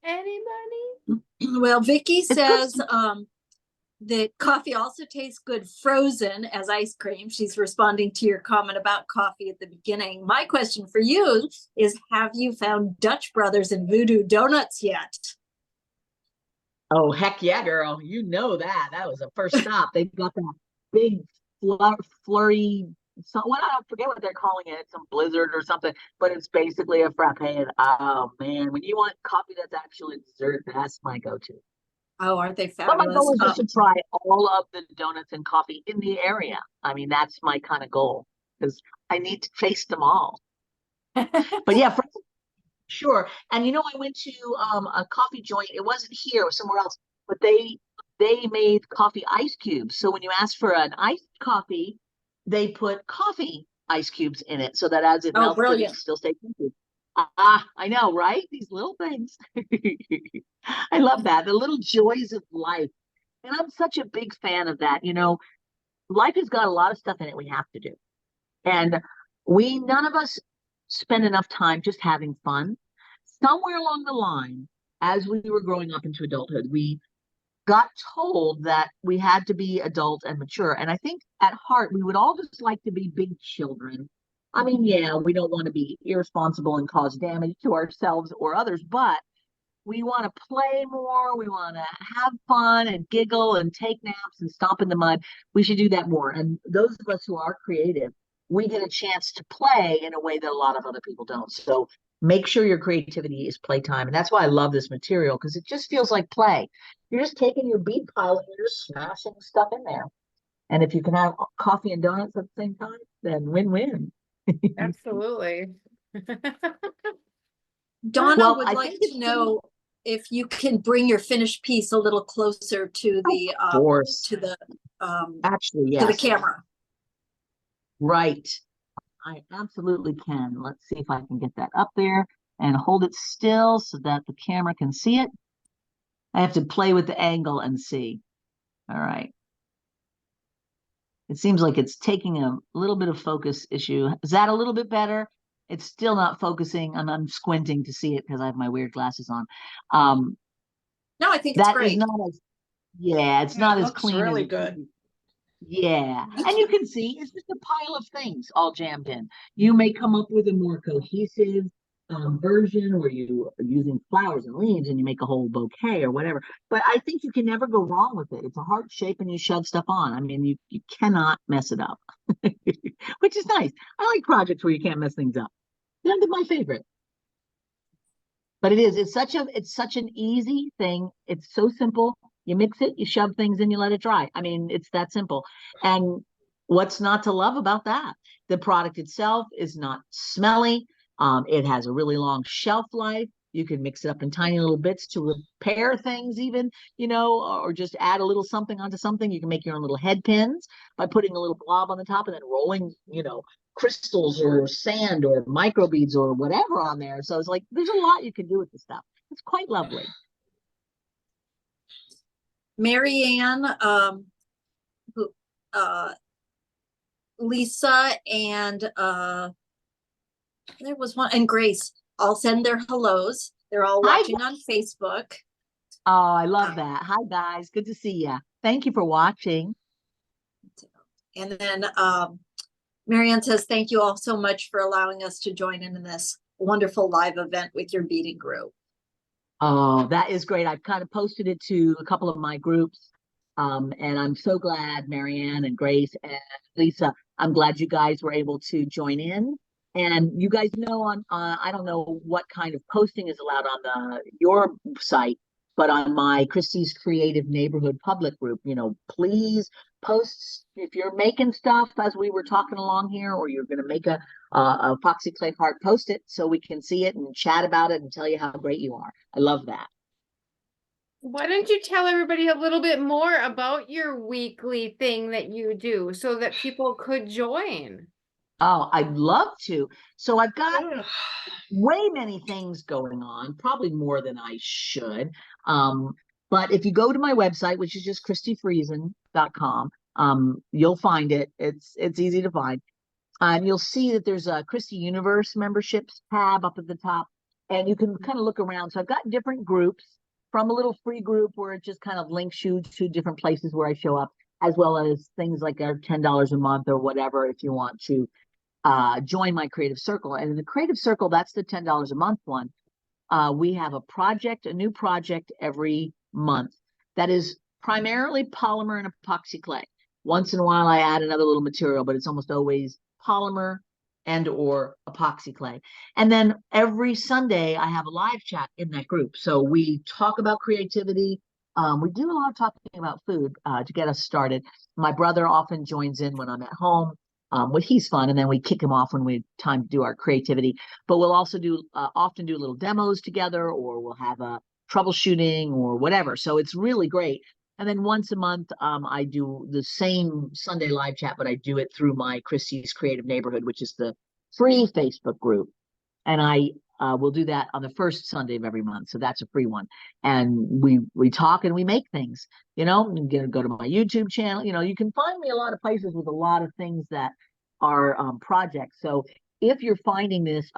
Anybody? Well, Vicky It's says good. that coffee also tastes good frozen as ice cream. She's responding to your comment about coffee at the beginning. My question for you is, have you found Dutch Brothers and Voodoo Donuts yet? Oh, heck yeah, girl. You know that. That was the first stop. They've got that big flurry, what, I forget what they're calling it, some blizzard or something, but it's basically a frappe. And oh man, when you want coffee that's actually dessert, that's my go-to. Oh, aren't they But my fabulous? goal is just to try all of the donuts and coffee in the area. I mean, that's my kind of goal because I need to taste them all. But yeah, sure. And you know, I went to a coffee joint. It wasn't here, it was somewhere else, but they made coffee ice cubes. So when you ask for an iced coffee, they put coffee ice cubes in it so that as it melts, brilliant. it still stays liquid. Ah, I know, right? These little things. I love that. The little joys of life. And I'm such a big fan of that. You know, life has got a lot of stuff in it we have to do. And none of us spend enough time just having fun. Somewhere along the line, as we were growing up into adulthood, we got told that we had to be adult and mature. And I think at heart, we would all just like to be big children. I mean, yeah, we don't want to be irresponsible and cause damage to ourselves or others, but we want to play more. We want to have fun and giggle and take naps and stomp in the mud. We should do that more. And those of us who are creative, we get a chance to play in a way that a lot of other people don't. So make sure your creativity is playtime. And that's why I love this material, because it just feels like play. You're just taking your bead pile and you're just smashing stuff in there. And if you can have coffee and donuts at the same time, then win-win. Absolutely. Donna Well, would I like think to know if you can bring your finished piece a little closer to the of course. Actually, to the yes. camera. Right. I absolutely can. Let's see if I can get that up there and hold it still so that the camera can see it. I have to play with the angle and see. All right. It seems like it's taking a little bit of focus issue. Is that a little bit better? It's still not focusing, and I'm squinting to see it because I have my weird glasses on. No, I think it's That great. is not as, yeah, it's not It as looks clean really as good. yeah. And you can see it's just a pile of things all jammed in. You may come up with a more cohesive version where you are using flowers and leaves and you make a whole bouquet or whatever. But I think you can never go wrong with it. It's a heart shape and you shove stuff on. I mean, you cannot mess it up, which is nice. I like projects where you can't mess things up. They're my favorite. But it's such an easy thing. It's so simple. You mix it, you shove things in, you let it dry. I mean, it's that simple. And what's not to love about that? The product itself is not smelly. It has a really long shelf life. You can mix it up in tiny little bits to repair things even, you know, or just add a little something onto something. You can make your own little head pins by putting a little blob on the top and then rolling, you know, crystals or sand or microbeads or whatever on there. So it's like, there's a lot you can do with the stuff. It's quite lovely. Marianne, who, uh, Lisa, and there was one, and Grace all send their hellos. They're all Hi. watching on Facebook. Oh, I love that. Hi, guys. Good to see you. Thank you for watching. And then Marianne says, thank you all so much for allowing us to join in this wonderful live event with your beading group. Oh, that is great. I've kind of posted it to a couple of my groups. And I'm so glad, Marianne and Grace and Lisa, I'm glad you guys were able to join in. And you guys know on, I don't know what kind of posting is allowed on your site, but on my Christie's Creative Neighborhood public group, please post if you're making stuff as we were talking along here, or you're going to make a epoxy clay heart, post it so we can see it and chat about it and tell you how great you are. I love that. Why don't you tell everybody a little bit more about your weekly thing that you do so that people could join? Oh, I'd love to. So I've got Ugh. way many things going on, probably more than I should. But if you go to my website, which is just christifriesen.com, you'll find it. It's easy to find. And you'll see that there's a Christi Universe memberships tab up at the top, and you can kind of look around. So I've got different groups, from a little free group where it just kind of links you to different places where I show up, as well as things like our $10 a month or whatever if you want to join my creative circle. And in the creative circle, that's the $10 a month one. We have a new project every month that is primarily polymer and epoxy clay. Once in a while I add another little material, but it's almost always polymer and or epoxy clay. And then every Sunday I have a live chat in that group. So we talk about creativity. We do a lot of talking about food to get us started. My brother often joins in when I'm at home. When he's fun, and then we kick him off when we have time to do our creativity. But we'll also often do little demos together, or we'll have a troubleshooting or whatever. So it's really great. And then once a month, I do the same Sunday live chat, but I do it through my Christie's Creative Neighborhood, which is the free Facebook group. And I will do that on the first Sunday of every month. So that's a free one. And we talk and we make things, you can go to my YouTube channel. You can find me a lot of places with a lot of things that are projects. So if you're finding this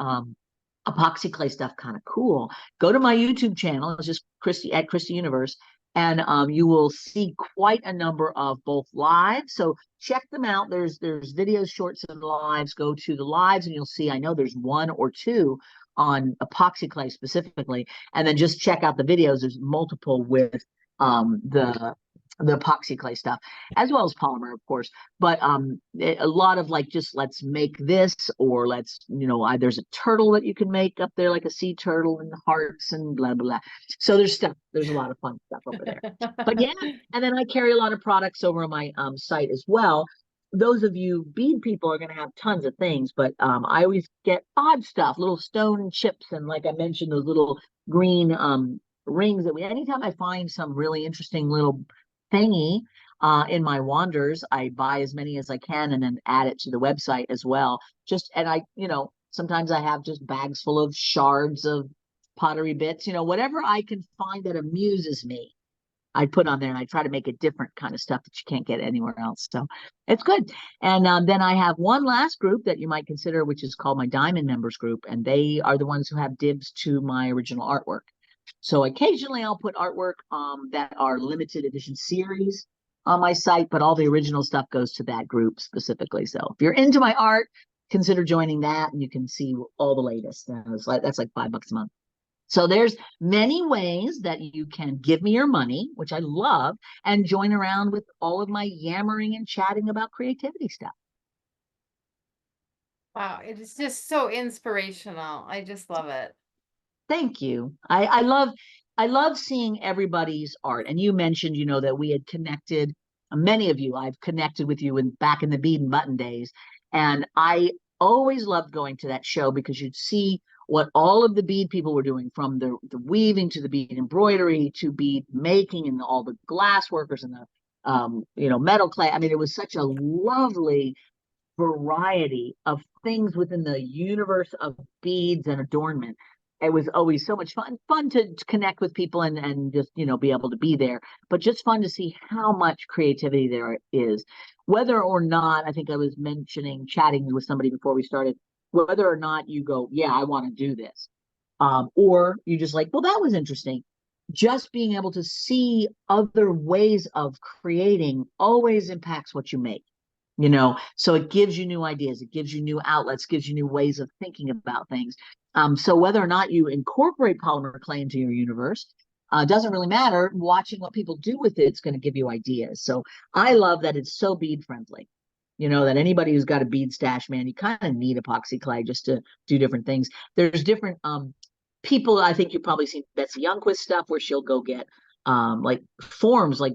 epoxy clay stuff kind of cool, go to my YouTube channel. It's just Christi at Christi Universe. And you will see quite a number of both lives. So check them out. There's videos, shorts, and lives. Go to the lives and you'll see, I know there's one or two on epoxy clay specifically. And then just check out the videos. There's multiple with the epoxy clay stuff, as well as polymer, of course. But a lot of like, just let's make this, or let's, there's a turtle that you can make up there, like a sea turtle and hearts and blah, blah, blah. So there's a lot of fun stuff over there. But yeah, and then I carry a lot of products over on my site as well. Those of you bead people are going to have tons of things, but I always get odd stuff, little stone chips, and like I mentioned, those little green rings that anytime I find some really interesting little thingy in my wanders, I buy as many as I can and then add it to the website as well. And I, sometimes I have just bags full of shards of pottery bits, whatever I can find that amuses me, I put on there, and I try to make it different kind of stuff that you can't get anywhere else. So it's good. And then I have one last group that you might consider, which is called my Diamond Members group. And they are the ones who have dibs to my original artwork. So occasionally I'll put artwork that are limited edition series on my site, but all the original stuff goes to that group specifically. So if you're into my art, consider joining that, and you can see all the latest. That's like $5 a month. So there's many ways that you can give me your money, which I love, and join around with all of my yammering and chatting about creativity stuff. Wow, it is just so inspirational. I just love it. Thank you. I love seeing everybody's art. And you mentioned, that we had connected, many of you, I've connected with you back in the bead and button days. And I always loved going to that show because you'd see what all of the bead people were doing, from the weaving to the bead embroidery to bead making, and all the glass workers and the metal clay. I mean, it was such a lovely variety of things within the universe of beads and adornment. it was always so much fun to connect with people and just, be able to be there, but just fun to see how much creativity there is. Whether or not, I think I was chatting with somebody before we started, whether or not you go, yeah, I want to do this. Or you just like, well, that was interesting. Just being able to see other ways of creating always impacts what you make. So it gives you new ideas, it gives you new outlets, gives you new ways of thinking about things. So whether or not you incorporate polymer clay into your universe doesn't really matter. Watching what people do with it's going to give you ideas. So I love that it's so bead friendly. That anybody who's got a bead stash, man, you kind of need epoxy clay just to do different things. There's different people. I think you've probably seen Betsy Youngquist stuff where she'll go get like forms like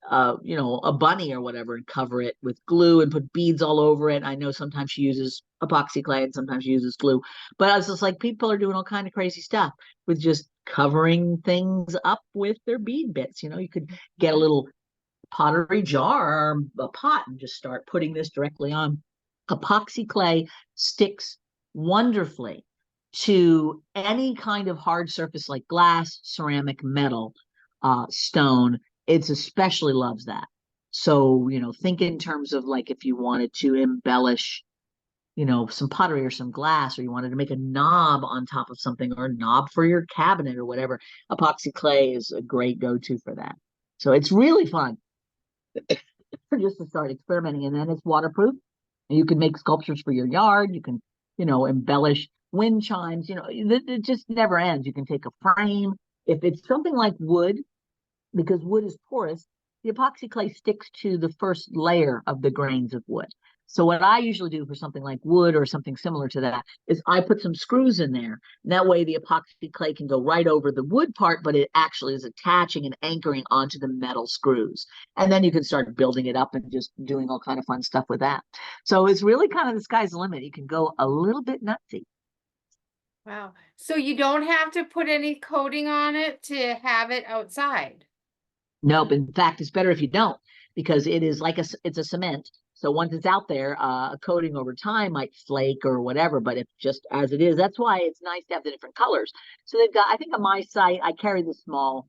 a bunny or whatever and cover it with glue and put beads all over it. I know sometimes she uses epoxy clay and sometimes she uses glue, but I was just like, people are doing all kind of crazy stuff with just covering things up with their bead bits. You could get a little pottery jar or a pot and just start putting this directly on. Epoxy clay sticks wonderfully to any kind of hard surface like glass, ceramic, metal, stone. It's especially loves that. So, think in terms of like if you wanted to embellish, some pottery or some glass, or you wanted to make a knob on top of something or a knob for your cabinet or whatever, epoxy clay is a great go-to for that. So it's really fun just to start experimenting. And then it's waterproof. And you can make sculptures for your yard. You can, embellish wind chimes. It just never ends. You can take a frame. If it's something like wood, because wood is porous, the epoxy clay sticks to the first layer of the grains of wood. So what I usually do for something like wood or something similar to that is I put some screws in there. And that way the epoxy clay can go right over the wood part, but it actually is attaching and anchoring onto the metal screws. And then you can start building it up and just doing all kind of fun stuff with that. So it's really kind of the sky's the limit. You can go a little bit nutsy. Wow. So you don't have to put any coating on it to have it outside. Nope. In fact, it's better if you don't, because it is like it's a cement. So once it's out there, a coating over time might flake or whatever, but if just as it is, that's why it's nice to have the different colors. So they've got, I think on my site, I carry the small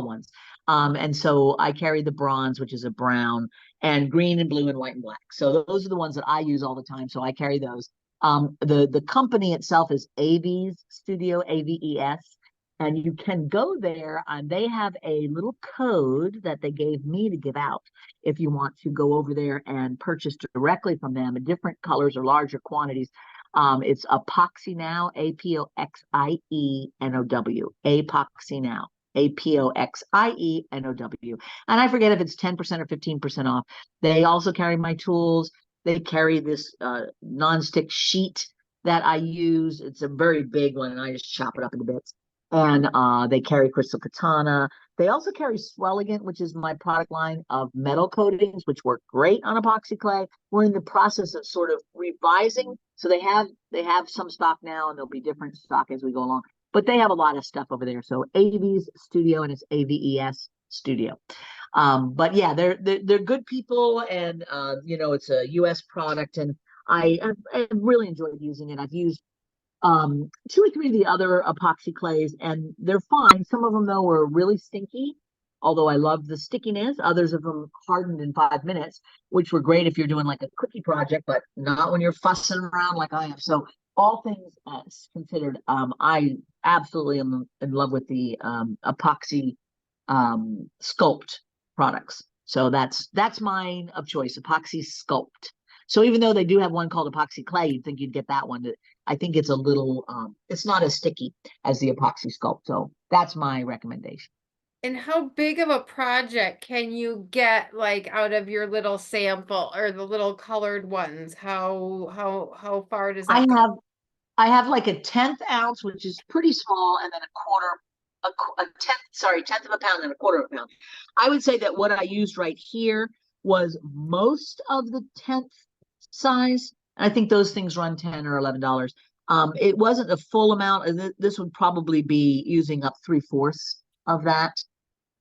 ones. And so I carry the bronze, which is a brown, and green and blue and white and black. So those are the ones that I use all the time. So I carry those. The company itself is Aves Studio, Aves. And you can go there and they have a little code that they gave me to give out if you want to go over there and purchase directly from them in different colors or larger quantities. It's Apoxie Now, APOXIENOW, Apoxie Now, APOXIENOW. And I forget if it's 10% or 15% off. They also carry my tools. They carry this nonstick sheet that I use. It's a very big one and I just chop it up into bits. And they carry Crystal Katana. They also carry Swelligant, which is my product line of metal coatings, which work great on epoxy clay. We're in the process of sort of revising. So they have some stock now, and there'll be different stock as we go along. But they have a lot of stuff over there. So Aves Studio, and it's Aves Studio. But yeah, they're good people, and it's a U.S. product, and I really enjoyed using it. I've used 2 or 3 of the other epoxy clays, and they're fine. Some of them though were really stinky, although I love the stickiness. Others of them hardened in 5 minutes, which were great if you're doing like a cookie project, but not when you're fussing around like I am. So all things considered, I absolutely am in love with the epoxy sculpt products. So that's mine of choice, Apoxiesculpt. So even though they do have one called epoxy clay, you'd think you'd get that one. I think it's a little, it's not as sticky as the Apoxiesculpt. So that's my recommendation. And how big of a project can you get like out of your little sample or the little colored ones? How far does that go? I have like a 1/10 ounce, which is pretty small, and then tenth of a pound and a quarter of a pound. I would say that what I used right here was most of the 10th size. I think those things run $10 or $11. It wasn't a full amount. This would probably be using up 3/4 of that.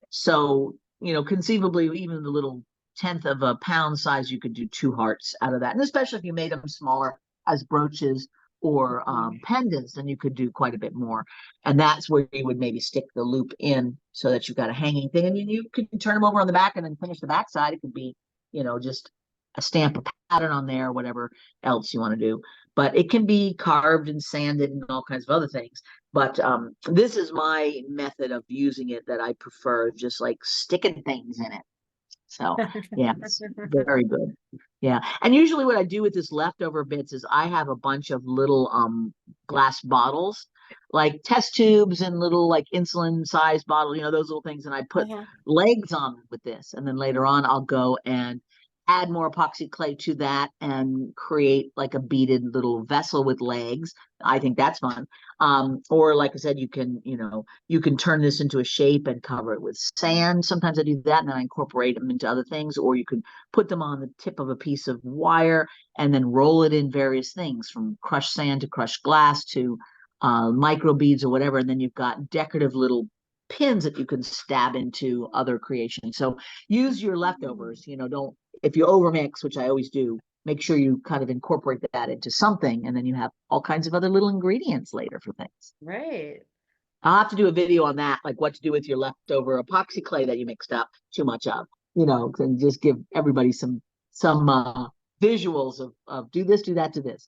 So, conceivably, even the little 1/10 of a pound size, you could do 2 hearts out of that. And especially if you made them smaller as brooches or pendants, then you could do quite a bit more. And that's where you would maybe stick the loop in so that you've got a hanging thing, and you could turn them over on the back and then finish the back side. It could be, just a stamp, a pattern on there, whatever else you want to do. But it can be carved and sanded and all kinds of other things. But this is my method of using it that I prefer, just like sticking things in it. So yeah, it's very good. Yeah. And usually what I do with this leftover bits is I have a bunch of little glass bottles, like test tubes and little like insulin size bottle, those little things. And I put legs on with this. And then later on I'll go and add more epoxy clay to that and create like a beaded little vessel with legs. I think that's fun. Or like I said, you can turn this into a shape and cover it with sand. Sometimes I do that and then I incorporate them into other things, or you can put them on the tip of a piece of wire and then roll it in various things, from crushed sand to crushed glass to micro beads or whatever. And then you've got decorative little pins that you can stab into other creations. So use your leftovers, don't, if you overmix, which I always do, make sure you kind of incorporate that into something, and then you have all kinds of other little ingredients later for things. Right. I'll have to do a video on that, like what to do with your leftover epoxy clay that you mixed up too much of, and just give everybody some visuals of do this, do that, do this.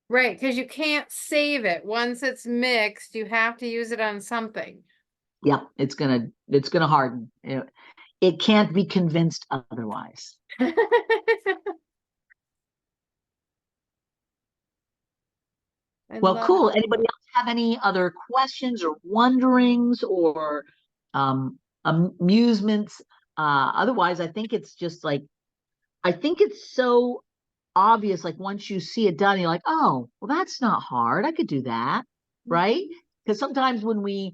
Right, because you can't save it. Once it's mixed, you have to use it on something. Yeah, it's gonna harden. It can't be convinced otherwise. Well, cool. Anybody else have any other questions or wonderings or amusements? Otherwise, I think it's just like, I think it's so obvious. Like once you see it done, you're like, oh, well, that's not hard. I could do that, right? Because sometimes when we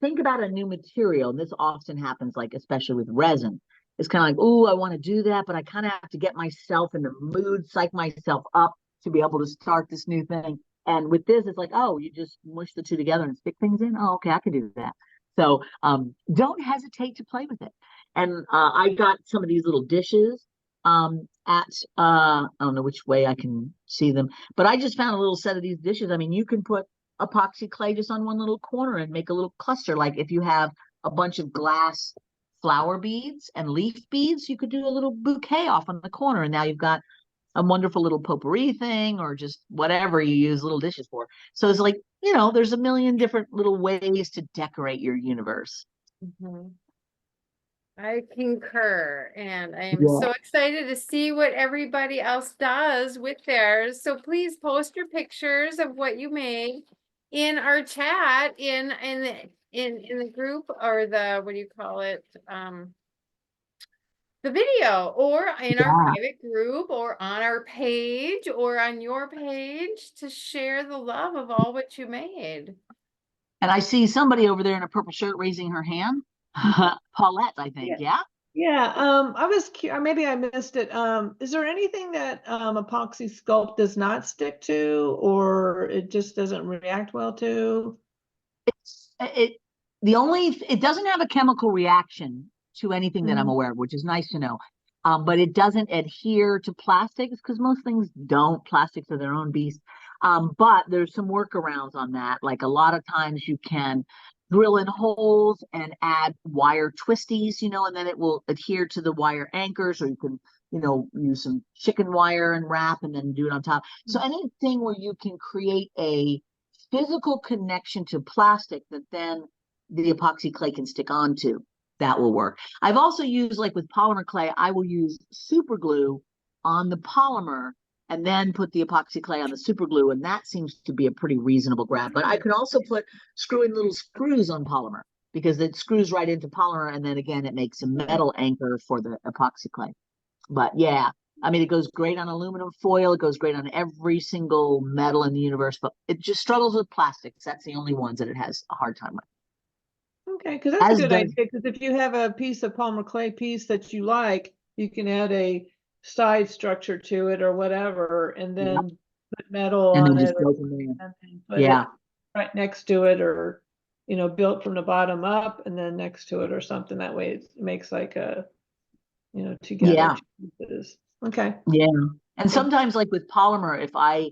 think about a new material, and this often happens, like especially with resin, it's kind of like, oh, I want to do that, but I kind of have to get myself in the mood, psych myself up to be able to start this new thing. And with this, it's like, oh, you just mush the two together and stick things in. Oh, okay, I can do that. So don't hesitate to play with it. And I got some of these little dishes at, I don't know which way I can see them, but I just found a little set of these dishes. I mean, you can put epoxy clay just on one little corner and make a little cluster. Like if you have a bunch of glass flower beads and leaf beads, you could do a little bouquet off on the corner. And now you've got a wonderful little potpourri thing, or just whatever you use little dishes for. So it's like, there's a million different little ways to decorate your universe. I concur, and I am so excited to see what everybody else does with theirs. So please post your pictures of what you made in our chat, in the group, or the, what do you call it? The video, or in our private group, or on our page, or on your page, to share the love of all what you made. And I see somebody over there in a purple shirt raising her hand. Paulette, I think. Yeah. I was maybe I missed it. Is there anything that Apoxiesculpt does not stick to, or it just doesn't react well to? It doesn't have a chemical reaction to anything that I'm aware of, which is nice to know. But it doesn't adhere to plastics, because most things don't. Plastics are their own beast. But there's some workarounds on that. Like a lot of times you can drill in holes and add wire twisties, and then it will adhere to the wire anchors, or you can, use some chicken wire and wrap and then do it on top. So anything where you can create a physical connection to plastic that then the epoxy clay can stick onto, that will work. I've also used, like with polymer clay, I will use super glue on the polymer and then put the epoxy clay on the super glue, and that seems to be a pretty reasonable grab. But I can also screw in little screws on polymer, because it screws right into polymer, and then again it makes a metal anchor for the epoxy clay. But yeah, I mean, it goes great on aluminum foil, it goes great on every single metal in the universe, but it just struggles with plastics. That's the only ones that it has a hard time with. Okay, because that's a good idea, because if you have a piece of polymer clay piece that you like, you can add a side structure to it or whatever, and then put metal on it, and put it right next to it, or built from the bottom up and then next to it or something. That way it makes like a together pieces. Okay. And sometimes, like with polymer, if I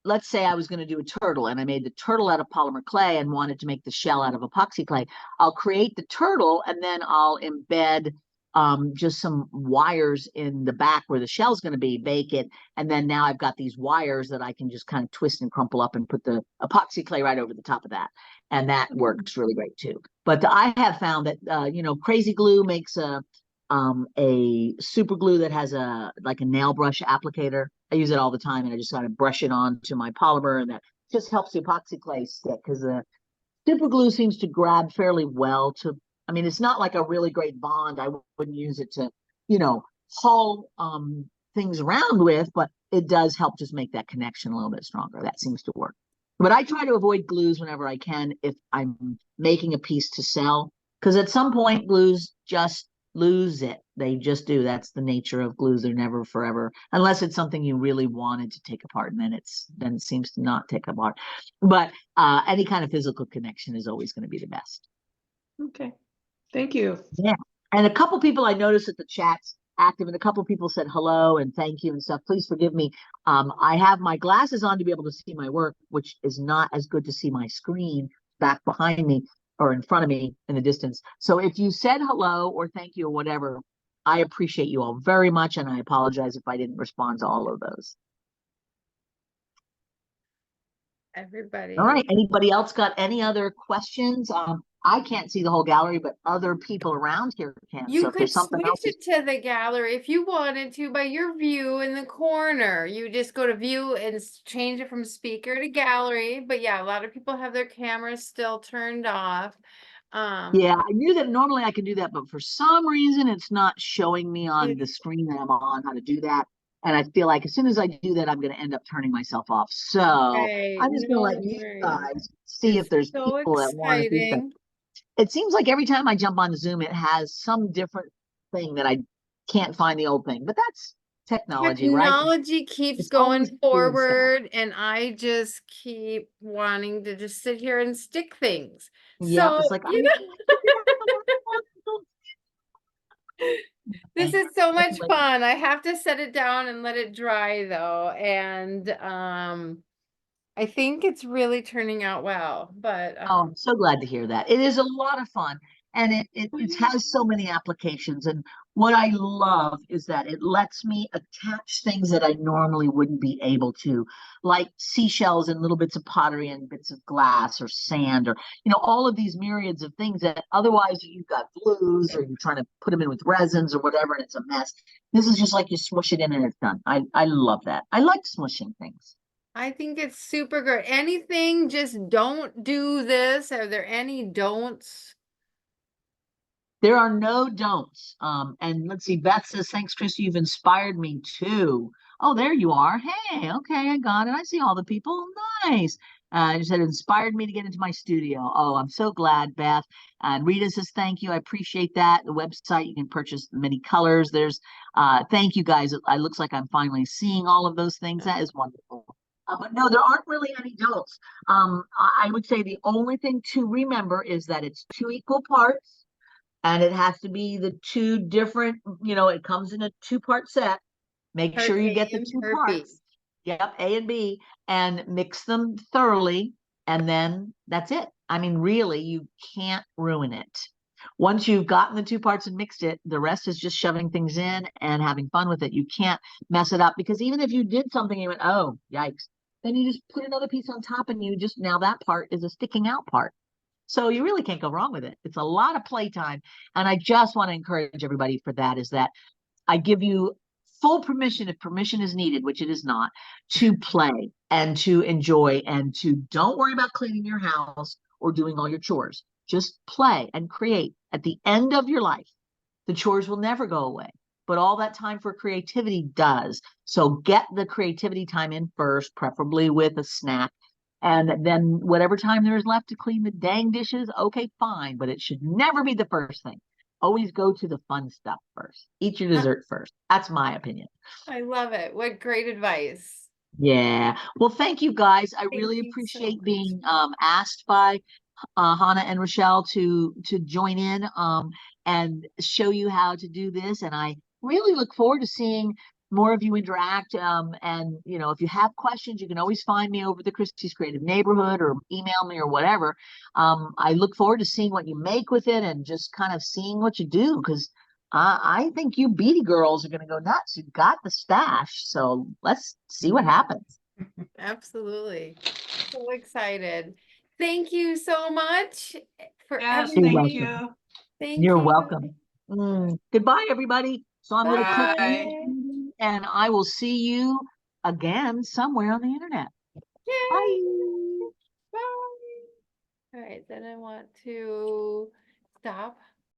let's say I was going to do a turtle and I made the turtle out of polymer clay and wanted to make the shell out of epoxy clay. I'll create the turtle and then I'll embed just some wires in the back where the shell's going to be, bake it. And then now I've got these wires that I can just kind of twist and crumple up and put the epoxy clay right over the top of that. And that works really great too. But I have found that, you know, Crazy Glue makes a super glue that has like a nail brush applicator. I use it all the time and I just kind of brush it onto my polymer, and that just helps the epoxy clay stick, because the super glue seems to grab fairly well to, I mean, it's not like a really great bond. I wouldn't use it to, you know, haul things around with, but it does help just make that connection a little bit stronger. That seems to work. But I try to avoid glues whenever I can if I'm making a piece to sell, because at some point glues just lose it. They just do. That's the nature of glues. They're never forever, unless it's something you really wanted to take apart, and then it seems to not take apart. But any kind of physical connection is always going to be the best. Okay. Thank you. Yeah. And a couple people I noticed at the chat's active, and a couple people said hello and thank you and stuff. Please forgive me. I have my glasses on to be able to see my work, which is not as good to see my screen back behind me or in front of me in the distance. So if you said hello or thank you or whatever, I appreciate you all very much, and I apologize if I didn't respond to all of those. Everybody. All right. Anybody else got any other questions? I can't see the whole gallery, but other people around here can. You So if could there's something switch else, it to the gallery if you wanted to by your view in the corner. You just go to view and change it from speaker to gallery. But yeah, a lot of people have their cameras still turned off. yeah, I knew that normally I can do that, but for some reason it's not showing me on the screen that I'm on how to do that. And I feel like as soon as I do that, I'm going to end up turning myself off. So Okay, I'm just going to no let you worries. guys see if It's there's so people that want to do that. exciting. It seems like every time I jump on Zoom, it has some different thing that I can't find the old thing. But that's technology, right? Technology keeps It's going always doing stuff. forward, and I just keep wanting to just sit here and stick things. Yeah, So, it's like you know, this is so much fun. I have to set it down and let it dry though. And I think it's really turning out well. But Oh, I'm so glad to hear that. It is a lot of fun, and it has so many applications. And what I love is that it lets me attach things that I normally wouldn't be able to, like seashells and little bits of pottery and bits of glass or sand, or you know, all of these myriads of things that otherwise you've got glues or you're trying to put them in with resins or whatever, and it's a mess. This is just like you smush it in and it's done. I love that. I like smushing things. I think it's super good. Anything, just don't do this. Are there any don'ts? There are no don'ts. And let's see, Beth says, thanks, Christy, you've inspired me too. Oh, there you are. Hey, okay, I got it. I see all the people. Nice. You said inspired me to get into my studio. Oh, I'm so glad, Beth. And Rita says, thank you. I appreciate that. The website, you can purchase many colors. There's, thank you guys. It looks like I'm finally seeing all of those things. That is wonderful. But no, there aren't really any don'ts. I would say the only thing to remember is that it's 2 equal parts. And it has to be the 2 different, you know, it comes in a 2-part set. Make Part sure you A get the and 2 part B. parts. Yep, A and B, and mix them thoroughly. And then that's it. I mean, really, you can't ruin it. Once you've gotten the 2 parts and mixed it, the rest is just shoving things in and having fun with it. You can't mess it up, because even if you did something and you went, oh, yikes, then you just put another piece on top and you just, now that part is a sticking out part. So you really can't go wrong with it. It's a lot of playtime. And I just want to encourage everybody for that, is that I give you full permission, if permission is needed, which it is not, to play and to enjoy and to don't worry about cleaning your house or doing all your chores. Just play and create. At the end of your life, the chores will never go away, but all that time for creativity does. So get the creativity time in first, preferably with a snack. And then whatever time there is left to clean the dang dishes, okay, fine. But it should never be the first thing. Always go to the fun stuff first. Eat your dessert first. That's my opinion. I love it. What great advice. Yeah. Well, thank you guys. I Thank really you so appreciate much. being asked by Hannah and Rochelle to join in and show you how to do this. And I really look forward to seeing more of you interact. And you know, if you have questions, you can always find me over the Christie's Creative Neighborhood or email me or whatever. I look forward to seeing what you make with it and just kind of seeing what you do, because I think you beady girls are going to go nuts. You've got the stash, so let's see what happens. Absolutely. So excited. Thank you so much for Yes, You're thank everything. welcome. you. Thank You're you. welcome. Goodbye, everybody. So I'm going to click Bye. end, and I will see you again somewhere on the internet. Yay. Bye. Bye. All right, then I want to stop.